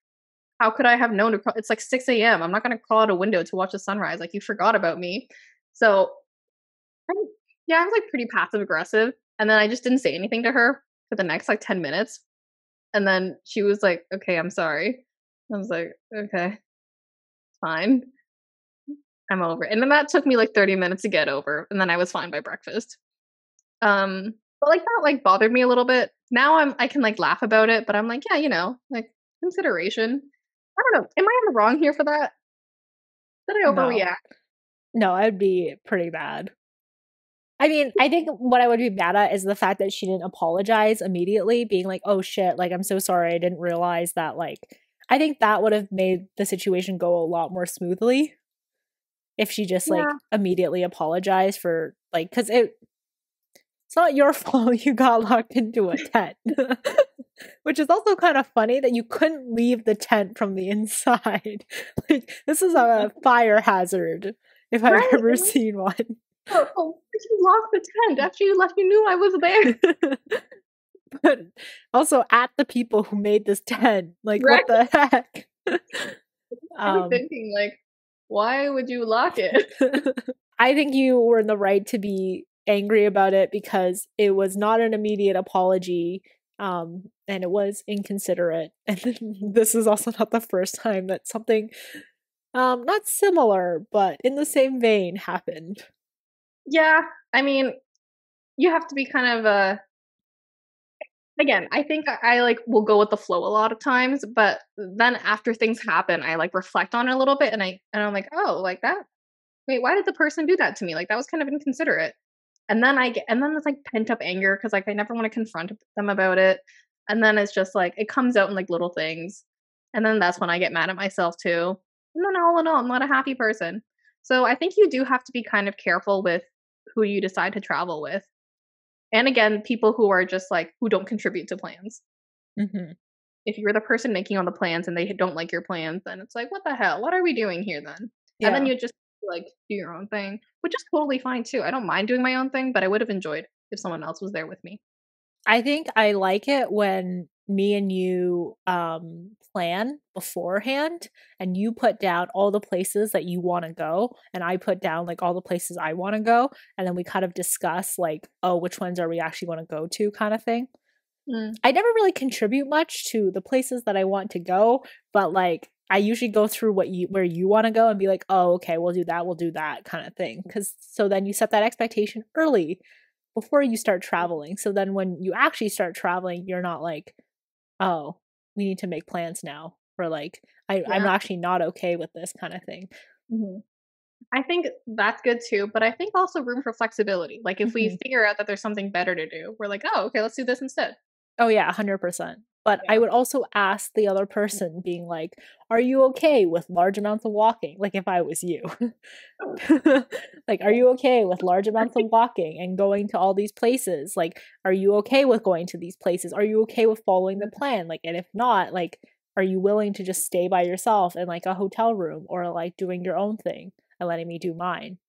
A: how could I have known to crawl? It's like 6 a.m. I'm not gonna crawl out a window to watch the sunrise. Like you forgot about me. So I, yeah, I was like pretty passive aggressive. And then I just didn't say anything to her for the next like 10 minutes. And then she was like, okay, I'm sorry. I was like, okay, fine. I'm over it. And then that took me like 30 minutes to get over. And then I was fine by breakfast. But like that like bothered me a little bit. Now I can like laugh about it, but I'm like, yeah, like consideration. I don't know. Am I in the wrong here for that? Did I
B: No.
A: overreact?
B: No, I'd be pretty bad. I mean, I think what I would be mad at is the fact that she didn't apologize immediately, being like, oh shit, like, I'm so sorry. I didn't realize that. Like, I think that would have made the situation go a lot more smoothly if she just like
A: Yeah.
B: immediately apologized for like, because it's not your fault you got locked into a tent. Which is also kind of funny that you couldn't leave the tent from the inside. Like, this is a fire hazard if I've
A: Right.
B: ever seen one.
A: Oh, you locked the tent after you left. You knew I was there.
B: But also at the people who made this tent. Like,
A: Right.
B: what the heck?
A: I was thinking like, why would you lock it?
B: I think you were in the right to be angry about it because it was not an immediate apology, and it was inconsiderate. And this is also not the first time that something not similar but in the same vein happened.
A: Yeah. I mean, you have to be kind of again, I think I like will go with the flow a lot of times, but then after things happen, I like reflect on it a little bit and I'm like, oh, like that. Wait, why did the person do that to me? Like that was kind of inconsiderate. And then it's like pent up anger because like I never want to confront them about it. And then it's just like it comes out in like little things. And then that's when I get mad at myself too. And then all in all, I'm not a happy person. So I think you do have to be kind of careful with who you decide to travel with. And again, people who are just like who don't contribute to plans.
B: Mm-hmm.
A: If you're the person making all the plans and they don't like your plans, then it's like, what the hell? What are we doing here then? And then
B: Yeah.
A: you just like do your own thing, which is totally fine too. I don't mind doing my own thing, but I would have enjoyed if someone else was there with me.
B: I think I like it when me and you plan beforehand and you put down all the places that you want to go and I put down like all the places I want to go and then we kind of discuss like, oh, which ones are we actually going to go to kind of thing.
A: Mm,
B: I never really contribute much to the places that I want to go, but like I usually go through where you want to go and be like, "Oh, okay, we'll do that kind of thing." Cuz so then you set that expectation early before you start traveling. So then when you actually start traveling, you're not like, "Oh, we need to make plans now." Or like, I'm
A: yeah.
B: actually not okay with this kind of thing.
A: hmm I think that's good too, but I think also room for flexibility. Like if we
B: Mhm.
A: figure out that there's something better to do, we're like, oh, okay, let's do this instead.
B: Oh yeah, 100%. But I
A: Yeah.
B: would also ask the other person being like, "Are you okay with large amounts of walking?" Like if I was you. Like, "Are you okay with large amounts of walking and going to all these places? Like, are you okay with going to these places? Are you okay with following the plan?" Like, and if not, like, are you willing to just stay by yourself in like a hotel room or like doing your own thing and letting me do mine?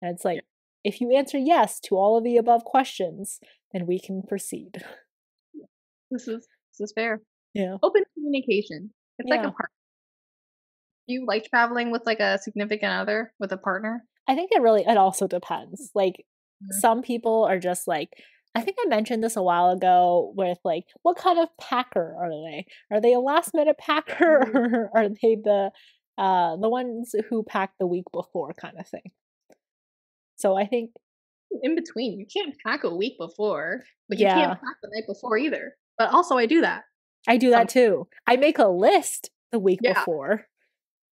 B: And it's
A: Yeah.
B: like, if you answer yes to all of the above questions, then we can proceed.
A: This is fair.
B: Yeah.
A: Open communication. It's like a
B: Yeah.
A: part. Do you like traveling with like a significant other, with a partner?
B: I think it also depends. Like some people are just like I think I mentioned this a while ago with like what kind of packer are they? Are they a last minute packer
A: Mhm.
B: or are they the ones who pack the week before kind of thing? So I think
A: In between. You can't pack a week before, but you can't
B: yeah.
A: pack the night before either. But also I do that.
B: I do that too. I make a list the week
A: Yeah.
B: before,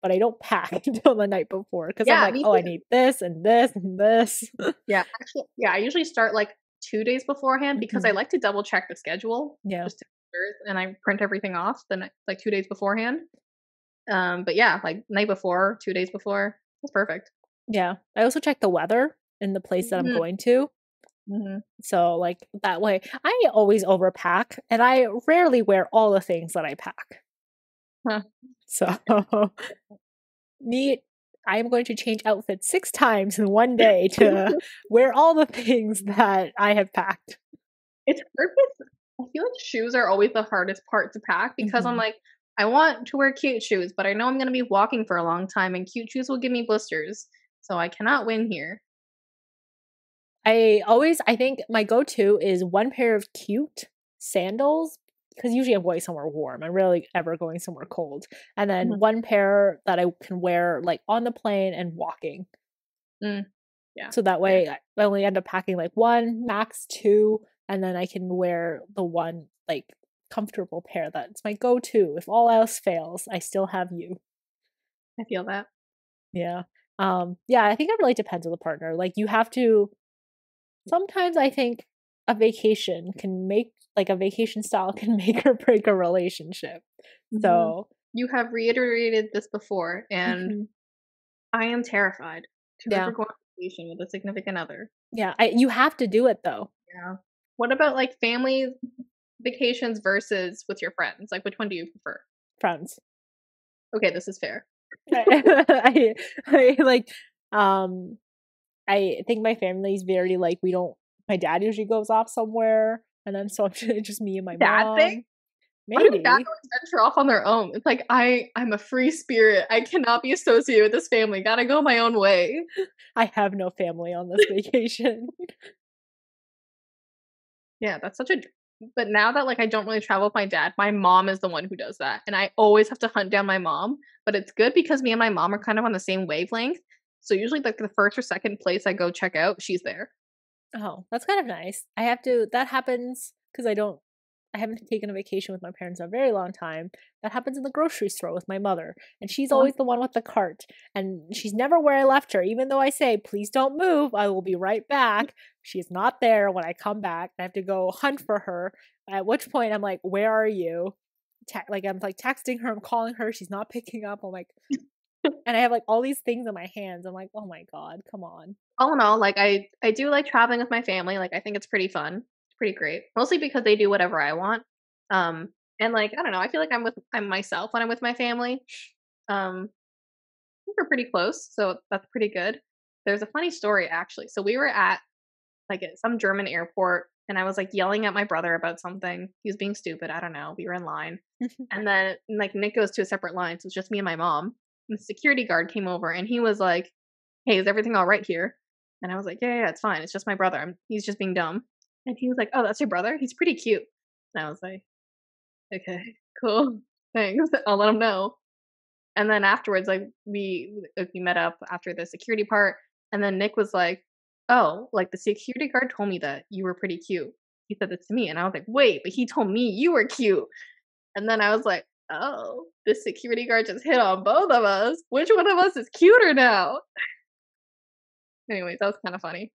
B: but I don't pack until the night before because I'm
A: Yeah,
B: like,
A: me
B: oh, I
A: too.
B: need this and this and this.
A: Yeah, actually, yeah, I usually start, like, 2 days beforehand because I
B: Mhm.
A: like to double check the schedule
B: Yeah.
A: just to make sure, and I print everything off the night like, 2 days beforehand. But yeah, like, night before, 2 days before, that's perfect.
B: Yeah. I also check the weather in the place that I'm
A: Mhm,
B: going to.
A: mhm.
B: So, like, that way, I always overpack and I rarely wear all the things that I pack.
A: Huh.
B: So, me, I'm going to change outfits 6 times in one day to wear all the things that I have packed.
A: It's hard with I feel like shoes are always the hardest part to pack because I'm
B: Mhm.
A: like, I want to wear cute shoes, but I know I'm gonna be walking for a long time, and cute shoes will give me blisters, so I cannot win here.
B: I think my go-to is one pair of cute sandals because usually I'm going somewhere warm. I'm rarely ever going somewhere cold. And then
A: Mhm.
B: one pair that I can wear like on the plane and walking.
A: Mm, yeah,
B: So that
A: fair.
B: way I only end up packing like one, max two, and then I can wear the one like comfortable pair that's my go-to. If all else fails, I still have you.
A: I feel that.
B: Yeah. Yeah, I think it really depends on the partner. Like you have to sometimes I think a vacation can make like a vacation style can make or break a relationship.
A: Mhm.
B: So,
A: You have reiterated this before, and
B: mhm,
A: I am terrified to ever
B: yeah.
A: go on vacation with a significant other.
B: Yeah, you have to do it though,
A: Yeah. What about, like, family vacations versus with your friends? Like, which one do you prefer?
B: friends.
A: Okay, this is fair.
B: I like um I think my family's very like we don't my dad usually goes off somewhere and then so it's just me and my
A: Dad thing?
B: mom.
A: Why do dads
B: Maybe.
A: always venture off on their own? It's like, I'm a free spirit. I cannot be associated with this family. Gotta go my own way.
B: I have no family on this vacation.
A: Yeah, that's such a but now that, like, I don't really travel with my dad, my mom is the one who does that, and I always have to hunt down my mom, but it's good because me and my mom are kind of on the same wavelength, so usually, like, the 1st or 2nd place I go check out, she's there.
B: Oh, that's kind of nice. I have to that happens because I haven't taken a vacation with my parents in a very long time. That happens in the grocery store with my mother, and she's
A: Huh?
B: always the one with the cart, and she's never where I left her. Even though I say, "Please don't move, I will be right back." She's not there when I come back. I have to go hunt for her. At which point I'm like, "Where are you?" Like I'm like texting her, I'm calling her. She's not picking up. I'm like, and I have like all these things in my hands. I'm like, "Oh my god, come on."
A: All in all, like, I do like traveling with my family, like, I think it's pretty fun. It's pretty great. Mostly because they do whatever I want. Um, and, like, I don't know, I feel like I'm myself when I'm with my family. I think we're pretty close, so that's pretty good. There's a funny story, actually. So we were at, like, at some German airport, and I was, like, yelling at my brother about something. He was being stupid, I don't know, we were in line. And then, like, Nick goes to a separate line, so it's just me and my mom. And the security guard came over, and he was like, "Hey, is everything alright here?" And I was like, "Yeah, yeah, it's fine. It's just my brother. He's just being dumb." And he was like, "Oh, that's your brother? He's pretty cute." And I was like, "Okay, cool. Thanks. I'll let him know." And then afterwards, like, we met up after the security part, and then Nick was like, "Oh, like, the security guard told me that you were pretty cute. He said this to me." And I was like, "Wait, but he told me you were cute." And then I was like, "Oh, this security guard just hit on both of us. Which one of us is cuter now?" Anyways, that was kinda funny.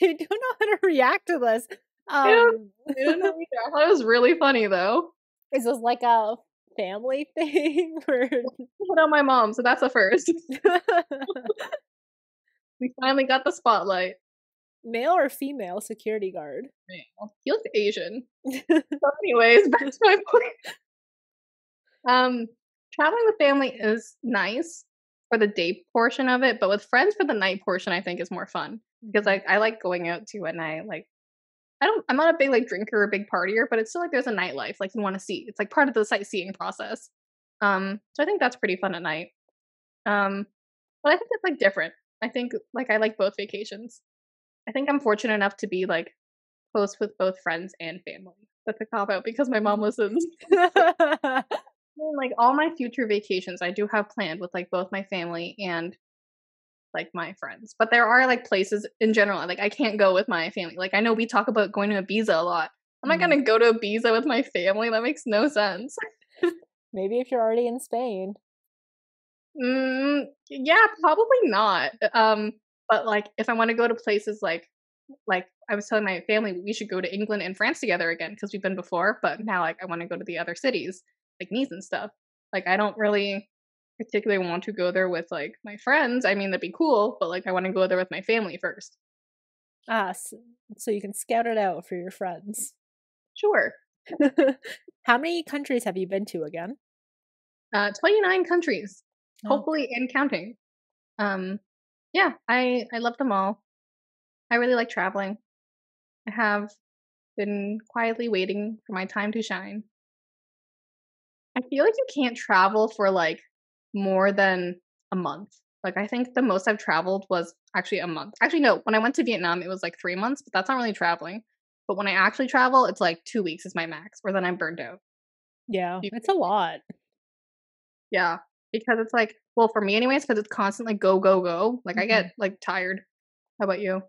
B: I don't know how to react to this.
A: Yeah,
B: Um,
A: I didn't know either. I thought it was really funny, though.
B: is this like a family thing where
A: Hit on my mom, so that's a first. We finally got the spotlight.
B: male or female security guard?
A: Male. He looks Asian. So anyways, back to my point. Um, Traveling with family is nice for the day portion of it, but with friends for the night portion, I think is more fun because
B: Mhm.
A: like I like going out too at night. Like I'm not a big like drinker or big partier, but it's still like there's a nightlife like you want to see. It's like part of the sightseeing process. So I think that's pretty fun at night. Um, but I think it's like different. I think like I like both vacations. I think I'm fortunate enough to be like close with both friends and family. That's a cop out because my mom listens. Well, like all my future vacations, I do have planned with like both my family and like my friends. But there are like places in general, like I can't go with my family. Like I know we talk about going to Ibiza a lot, I'm not gonna go to Ibiza with my family. That makes no sense.
B: Maybe if you're already in Spain.
A: Yeah, probably not. But like if I want to go to places like I was telling my family we should go to England and France together again because we've been before, but now like I want to go to the other cities, like Nice and stuff. Like I don't really particularly want to go there with like my friends. I mean, that'd be cool, but like I want to go there with my family first.
B: Ah, so you can scout it out for your friends.
A: Sure.
B: How many countries have you been to again?
A: 29 countries,
B: Oh,
A: hopefully and counting. Um, yeah, I love them all. I really like traveling. I have been quietly waiting for my time to shine. I feel like you can't travel for like more than a month. Like I think the most I've traveled was actually a month. Actually, no, when I went to Vietnam, it was like 3 months, but that's not really traveling. But when I actually travel, it's like 2 weeks is my max, or then I'm burned out.
B: yeah, it's a lot.
A: Yeah, because it's like, well, for me anyways, because it's constantly go, go, go. Like I
B: Mhm.
A: get like tired. How about you?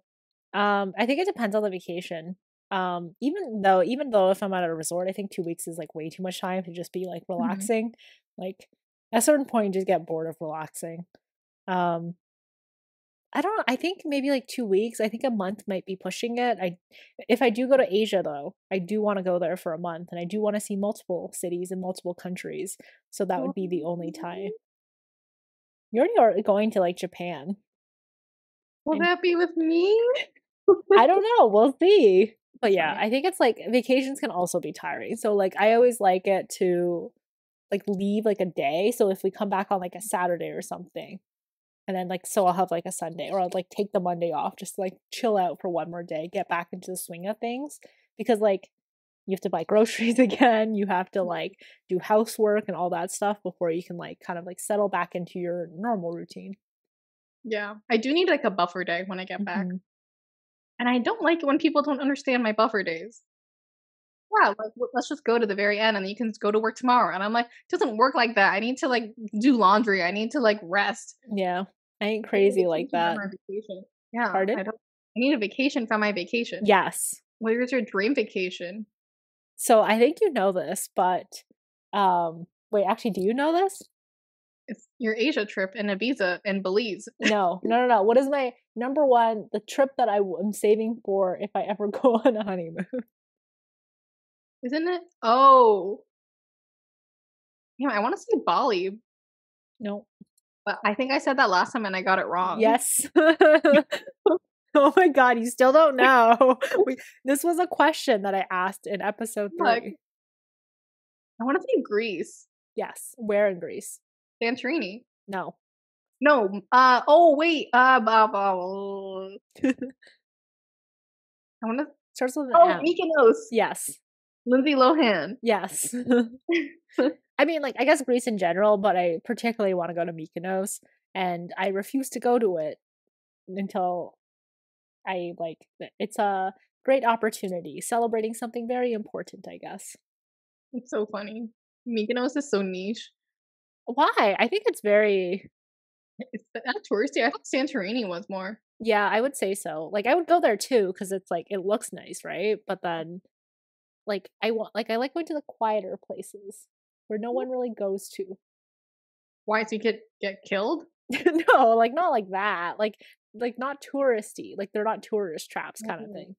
B: I think it depends on the vacation. Even though if I'm at a resort, I think 2 weeks is like way too much time to just be like
A: Mhm.
B: relaxing. Like at a certain point, you just get bored of relaxing. Um, I don't know. I think maybe like 2 weeks. I think a month might be pushing it. If I do go to Asia though, I do want to go there for a month, and I do want to see multiple cities in multiple countries. So that would be the only time. You already are going to like Japan,
A: Will
B: and
A: that be with me?
B: I don't know. We'll see. But
A: That's
B: yeah,
A: funny.
B: I think it's like vacations can also be tiring. So like I always like it to like leave like a day. So if we come back on like a Saturday or something, and then like so I'll have like a Sunday or I'll like take the Monday off just to like chill out for one more day, get back into the swing of things. Because like you have to buy groceries again, you have to like do housework and all that stuff before you can like kind of like settle back into your normal routine.
A: Yeah, I do need like a buffer day when I get back.
B: Hmm.
A: And I don't like it when people don't understand my buffer days. Yeah, like, let's just go to the very end and you can just go to work tomorrow. And I'm like, "It doesn't work like that. I need to like do laundry. I need to like rest.
B: Yeah, I ain't
A: I need a
B: crazy like
A: vacation from
B: that.
A: my vacation." Yeah,
B: Pardon?
A: I don't I need a vacation from my vacation.
B: Yes.
A: Where's your dream vacation?
B: So I think you know this, but wait, actually, do you know this?
A: It's your Asia trip in Ibiza and Belize.
B: No, no, no, no. What is my number one, the trip that am saving for if I ever go on a honeymoon?
A: Isn't it? Oh, yeah, I wanna see Bali,
B: No.
A: but I think I said that last time and I got it wrong.
B: Yes. Oh my god, you still don't know. This was a question that I asked in episode
A: Look,
B: 3.
A: I wanna see Greece,
B: Yes. Where in Greece?
A: Santorini.
B: No.
A: No, oh, wait, I wanna
B: Starts with an
A: oh,
B: M.
A: Mykonos,
B: Yes.
A: Lindsay Lohan.
B: Yes. I mean, like, I guess Greece in general, but I particularly want to go to Mykonos, and I refuse to go to it until I like it's a great opportunity, celebrating something very important, I guess.
A: It's so funny. Mykonos is so niche.
B: Why? I think it's very
A: It's not touristy, I thought Santorini was more.
B: yeah, I would say so. Like I would go there too cuz it's like it looks nice, right? But then I like going to the quieter places where no one really goes to.
A: Why, so you could get killed?
B: No, like not like that. Like not touristy. Like they're not tourist traps kind of
A: Mm,
B: thing.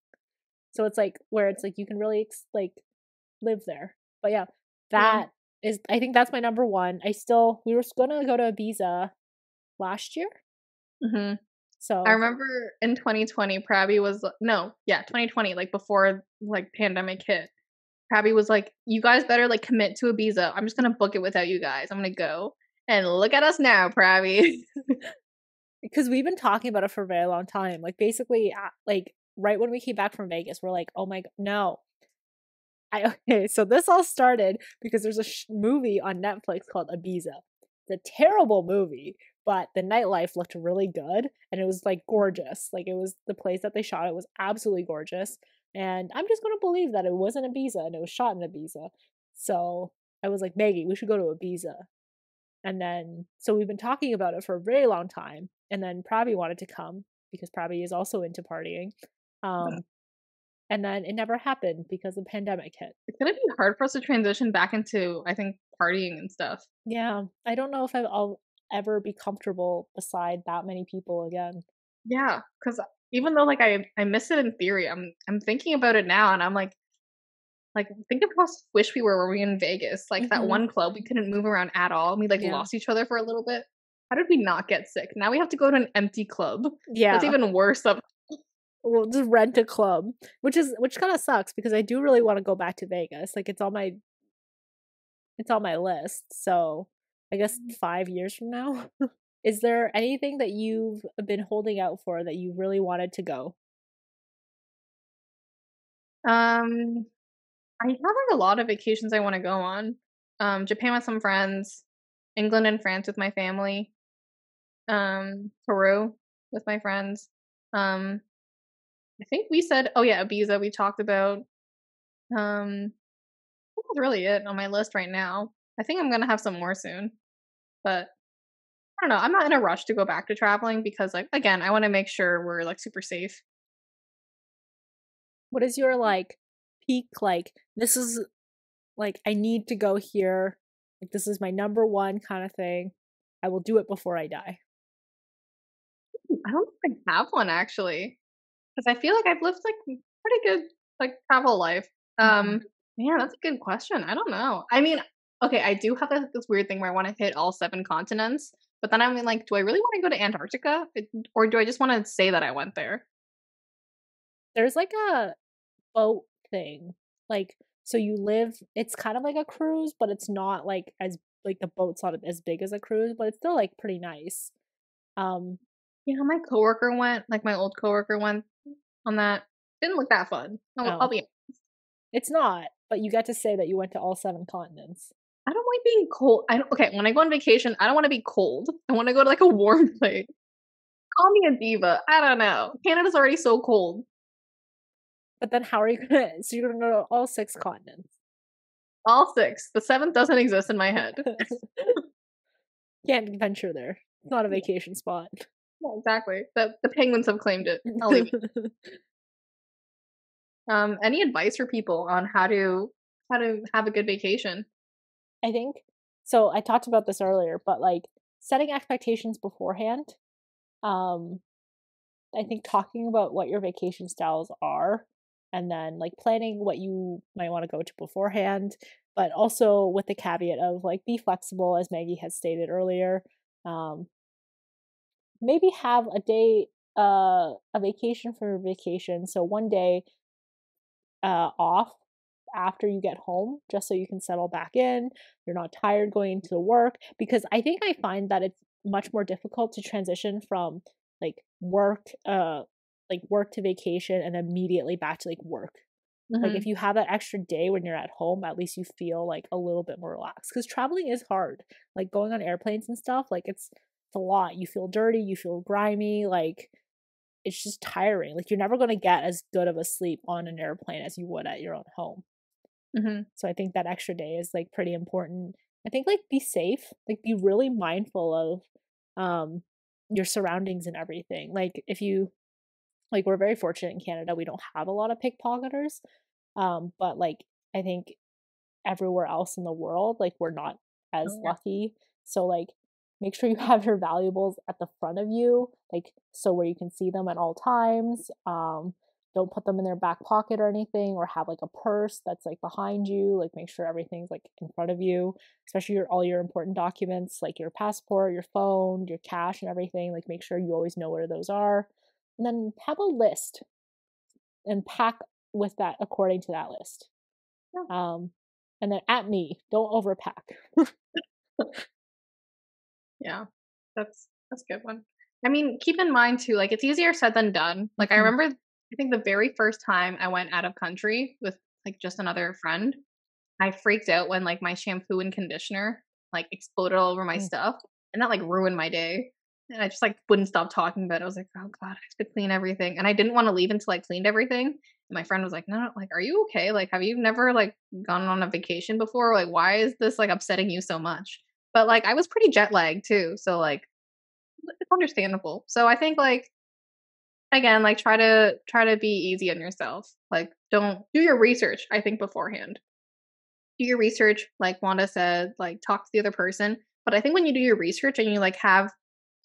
B: So it's like where it's like you can really like live there. But yeah,
A: yeah.
B: that is I think that's my number one. We were gonna go to Ibiza last year.
A: Mhm. I
B: So
A: remember in 2020, Prabby was no, yeah, 2020, like, before, like, pandemic hit. Prabby was like, "You guys better, like, commit to Ibiza. I'm just gonna book it without you guys. I'm gonna go." And look at us now, Prabby.
B: because we've been talking about it for a very long time. Like basically, like right when we came back from Vegas, we're like, oh my god, no. I okay. So this all started because there's a movie on Netflix called Ibiza. It's a terrible movie, but the nightlife looked really good and it was like gorgeous. Like it was the place that they shot it was absolutely gorgeous. And I'm just gonna believe that it wasn't Ibiza and it was shot in Ibiza. So I was like, Maggie, we should go to Ibiza. And then, so we've been talking about it for a very long time. And then Pravi wanted to come because Pravi is also into partying. Um, And then it never happened because the pandemic hit.
A: It's gonna be hard for us to transition back into, I think, partying and stuff.
B: Yeah, I don't know if I'll ever be comfortable beside that many people again.
A: Yeah, because even though, like, I miss it in theory, I'm thinking about it now, and I'm like, think of how squish we were when we were in Vegas, like, that
B: Mhm.
A: one club, we couldn't move around at all, and we, like,
B: Yeah.
A: lost each other for a little bit. How did we not get sick? Now we have to go to an empty club. That's
B: Yeah.
A: even worse of
B: We'll just rent a club, which kinda sucks because I do really wanna go back to Vegas, like, it's on my list, so I guess 5 years from now? Is there anything that you've been holding out for that you really wanted to go?
A: Um, I have, like, a lot of vacations I wanna go on. Japan with some friends, England and France with my family, Peru with my friends. Um, I think we said oh, yeah, Ibiza we talked about. That's really it on my list right now. I think I'm gonna have some more soon, but I don't know. I'm not in a rush to go back to traveling because, like, again, I wanna make sure we're, like, super safe.
B: What is your, like, peak, like, "This is like, I need to go here, like, this is my number 1 kinda thing. I will do it before I die."
A: I don't think I have one actually, because I feel like I've lived, like, pretty good, like, travel life.
B: Mhm.
A: Yeah, that's a good question. I don't know. I mean, okay, I do have, this weird thing where I wanna hit all 7 continents, but then I'm like, do I really wanna go to Antarctica? Or do I just wanna say that I went there?
B: There's, like, a boat thing, like, so you live it's kind of like a cruise, but it's not, like, as like, the boat's not as big as a cruise, but it's still, like, pretty nice. Um,
A: Yeah, my coworker went, like, my old coworker went on that. Didn't look that fun. I'll
B: oh,
A: be
B: it's not, but you get to say that you went to all 7 continents.
A: I don't like being cold. I don't okay, when I go on vacation, I don't wanna be cold. I wanna go to, like, a warm place. Call me a diva. I don't know. Canada's already so cold.
B: But then how are you gonna so you're gonna go to all 6 continents.
A: All 6. The 7th doesn't exist in my head.
B: Can't venture there. It's not a
A: Yeah,
B: vacation spot.
A: yeah, exactly. The penguins have claimed it. I'll leave it. Any advice for people on how to have a good vacation?
B: I think so I talked about this earlier, but, like, setting expectations beforehand, um, I think talking about what your vacation styles are, and then, like, planning what you might wanna go to beforehand, but also with the caveat of, like, be flexible, as Maggie has stated earlier. Um, maybe have a vacation for your vacation, so one day, off after you get home just so you can settle back in. You're not tired going into work because I think I find that it's much more difficult to transition from like work to vacation and immediately back to like work. Like if
A: Mhm,
B: you have that extra day when you're at home, at least you feel like a little bit more relaxed cuz traveling is hard. Like going on airplanes and stuff, like it's a lot. You feel dirty, you feel grimy, like it's just tiring. Like you're never going to get as good of a sleep on an airplane as you would at your own home.
A: mhm.
B: So I think that extra day is like pretty important. I think like be safe, like be really mindful of your surroundings and everything. Like if you like we're very fortunate in Canada, we don't have a lot of pickpocketers. But like I think everywhere else in the world, like we're not as
A: Oh, yeah.
B: lucky. So like make sure you have your valuables at the front of you, like so where you can see them at all times. Don't put them in their back pocket or anything or have like a purse that's like behind you. Like make sure everything's like in front of you, especially all your important documents like your passport, your phone, your cash and everything. Like make sure you always know where those are. And then have a list and pack with that according to that list.
A: Yeah.
B: Um, and then at me, don't overpack.
A: Yeah. That's a good one. I mean, keep in mind too, like, it's easier said than done. Like, I
B: Mhm,
A: remember I think the very first time I went out of country with, like, just another friend, I freaked out when, like, my shampoo and conditioner, like, exploded all over my
B: mm.
A: stuff, and that, like, ruined my day, and I just, like, wouldn't stop talking about it. I was like, "Oh god, I have to clean everything," and I didn't wanna leave until I cleaned everything, and my friend was like, "No, no, like, are you okay? Like, have you never, like, gone on a vacation before? Like, why is this, like, upsetting you so much?" But, like, I was pretty jet lagged too, so, like, it's understandable. So I think, like, again, like try to be easy on yourself. Like don't do your research, I think, beforehand. Do your research, like Wanda said, like talk to the other person. But I think when you do your research and you like have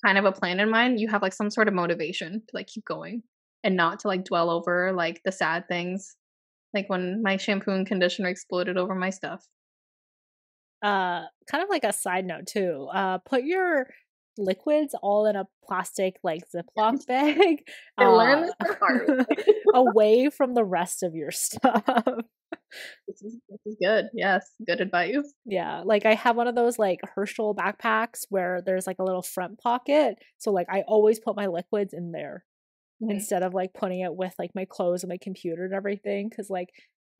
A: kind of a plan in mind, you have like some sort of motivation to like keep going and not to like dwell over like the sad things. Like when my shampoo and conditioner exploded over my stuff.
B: Kind of like a side note too. Put your liquids all in a plastic like Ziploc bag,
A: I learned
B: uh,
A: this the hard way.
B: away from the rest of your stuff.
A: This is good. Yes, good advice.
B: Yeah, like I have one of those like Herschel backpacks where there's like a little front pocket. So like I always put my liquids in there
A: Mhm.
B: instead of like putting it with like my clothes and my computer and everything because like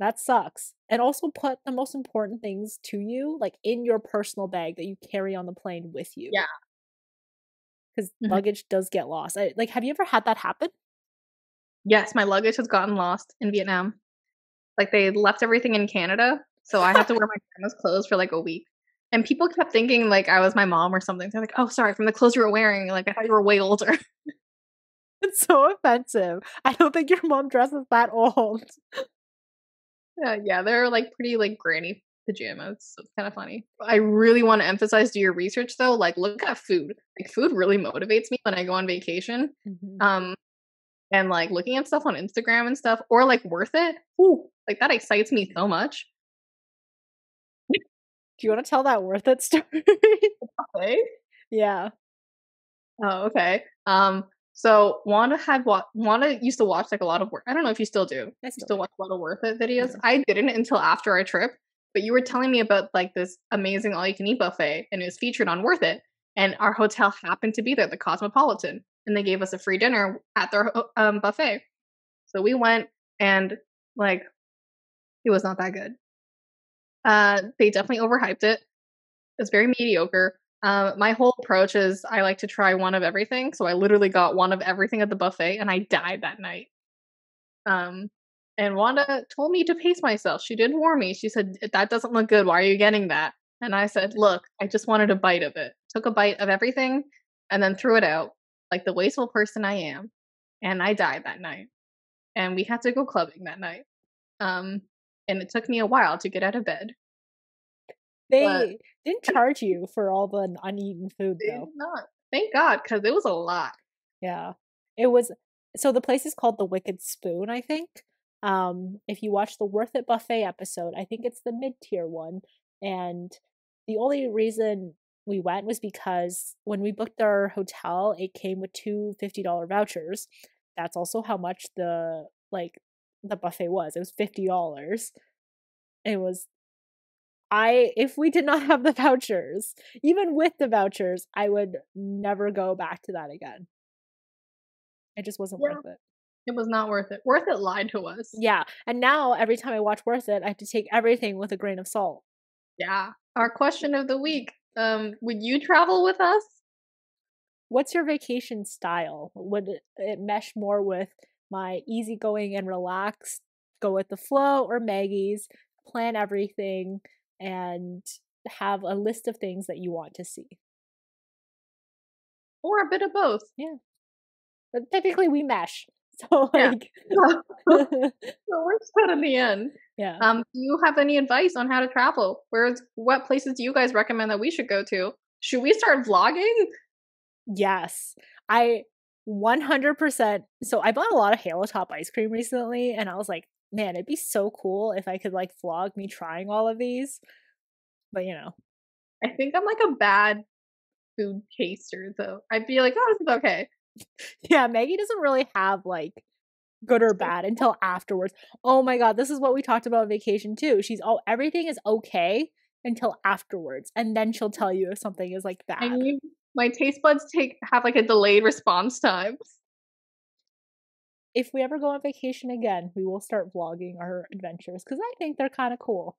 B: that sucks. And also put the most important things to you like in your personal bag that you carry on the plane with you
A: Yeah.
B: because
A: Mhm.
B: luggage does get lost. Like, have you ever had that happen?
A: Yes, my luggage has gotten lost in Vietnam. Like, they left everything in Canada, so I had to wear my grandma's clothes for, like, a week. And people kept thinking, like, I was my mom or something. They're like, "Oh, sorry, from the clothes you were wearing, like, I thought you were way older."
B: It's so offensive. I don't think your mom dresses that old.
A: Yeah, they're, like, pretty, like, granny pajamas, so it's kinda funny. I really wanna emphasize do your research, though, like, look at food. Like, food really motivates me when I go on vacation.
B: Mhm.
A: Um, and, like, looking at stuff on Instagram and stuff or, like, Worth It, ooh, like, that excites me so much.
B: Do you want to tell that worth it story?
A: Okay.
B: Yeah.
A: Oh, okay. So Wanda used to watch like a lot of work. I don't know if you still do.
B: I
A: You
B: still
A: still
B: do.
A: watch a lot of Worth It videos.
B: Mhm.
A: I didn't until after our trip, but you were telling me about like this amazing all you can eat buffet, and it was featured on Worth It. And our hotel happened to be there, the Cosmopolitan, and they gave us a free dinner at their buffet. So we went, and like it was not that good. They definitely overhyped it. It's very mediocre. My whole approach is I like to try one of everything, so I literally got one of everything at the buffet, and I died that night. Um, and Wanda told me to pace myself. She did warn me. She said, "That doesn't look good. Why are you getting that?" And I said, "Look, I just wanted a bite of it. Took a bite of everything, and then threw it out like the wasteful person I am." And I died that night. And we had to go clubbing that night. Um, and it took me a while to get out of bed, but
B: They didn't charge you for all the uneaten food
A: they
B: though.
A: did not. Thank God, because it was a lot.
B: Yeah. It was so the place is called the Wicked Spoon, I think. If you watch the Worth It buffet episode, I think it's the mid-tier one. And the only reason we went was because when we booked our hotel, it came with two $50 vouchers. That's also how much the buffet was. It was $50. It was I if we did not have the vouchers, even with the vouchers, I would never go back to that again. It just wasn't
A: Yeah.
B: worth it.
A: It was not worth it. Worth It lied to us.
B: Yeah, and now every time I watch Worth It, I have to take everything with a grain of salt.
A: Yeah. Our question of the week, would you travel with us?
B: What's your vacation style? Would it mesh more with my easygoing and relaxed, go with the flow, or Maggie's, plan everything and have a list of things that you want to see?
A: Or a bit of both?
B: Yeah, but typically we mesh. So
A: Yeah.
B: like
A: So it works out in the end.
B: yeah.
A: Do you have any advice on how to travel? What places do you guys recommend that we should go to? Should we start vlogging?
B: Yes. I 100%. So I bought a lot of Halo Top ice cream recently and I was like, man, it'd be so cool if I could like vlog me trying all of these. But you know,
A: I think I'm like a bad food taster, though. I'd be like, "Oh, this is okay."
B: yeah, Maggie doesn't really have like good or bad until afterwards. Oh my god, this is what we talked about on vacation too. She's all everything is okay until afterwards, and then she'll tell you if something is like
A: I
B: bad.
A: need my taste buds have like a delayed response time.
B: If we ever go on vacation again, we will start vlogging our adventures because I think they're kind of cool.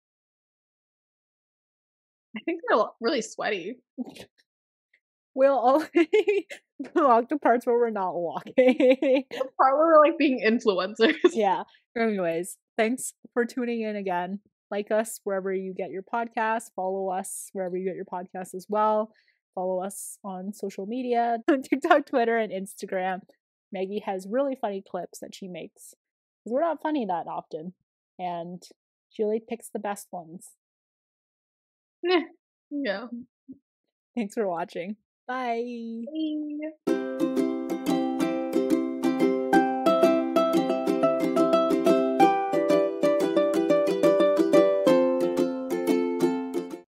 A: I think they're really sweaty.
B: We'll only vlog the parts where we're not walking.
A: The part where we're like being influencers.
B: Yeah. Anyways, thanks for tuning in again. Like us wherever you get your podcast. Follow us wherever you get your podcast as well. Follow us on social media on TikTok, Twitter, and Instagram. Maggie has really funny clips that she makes because we're not funny that often, and she really picks the best ones.
A: Yeah.
B: Thanks for watching. Bye.
A: Bye.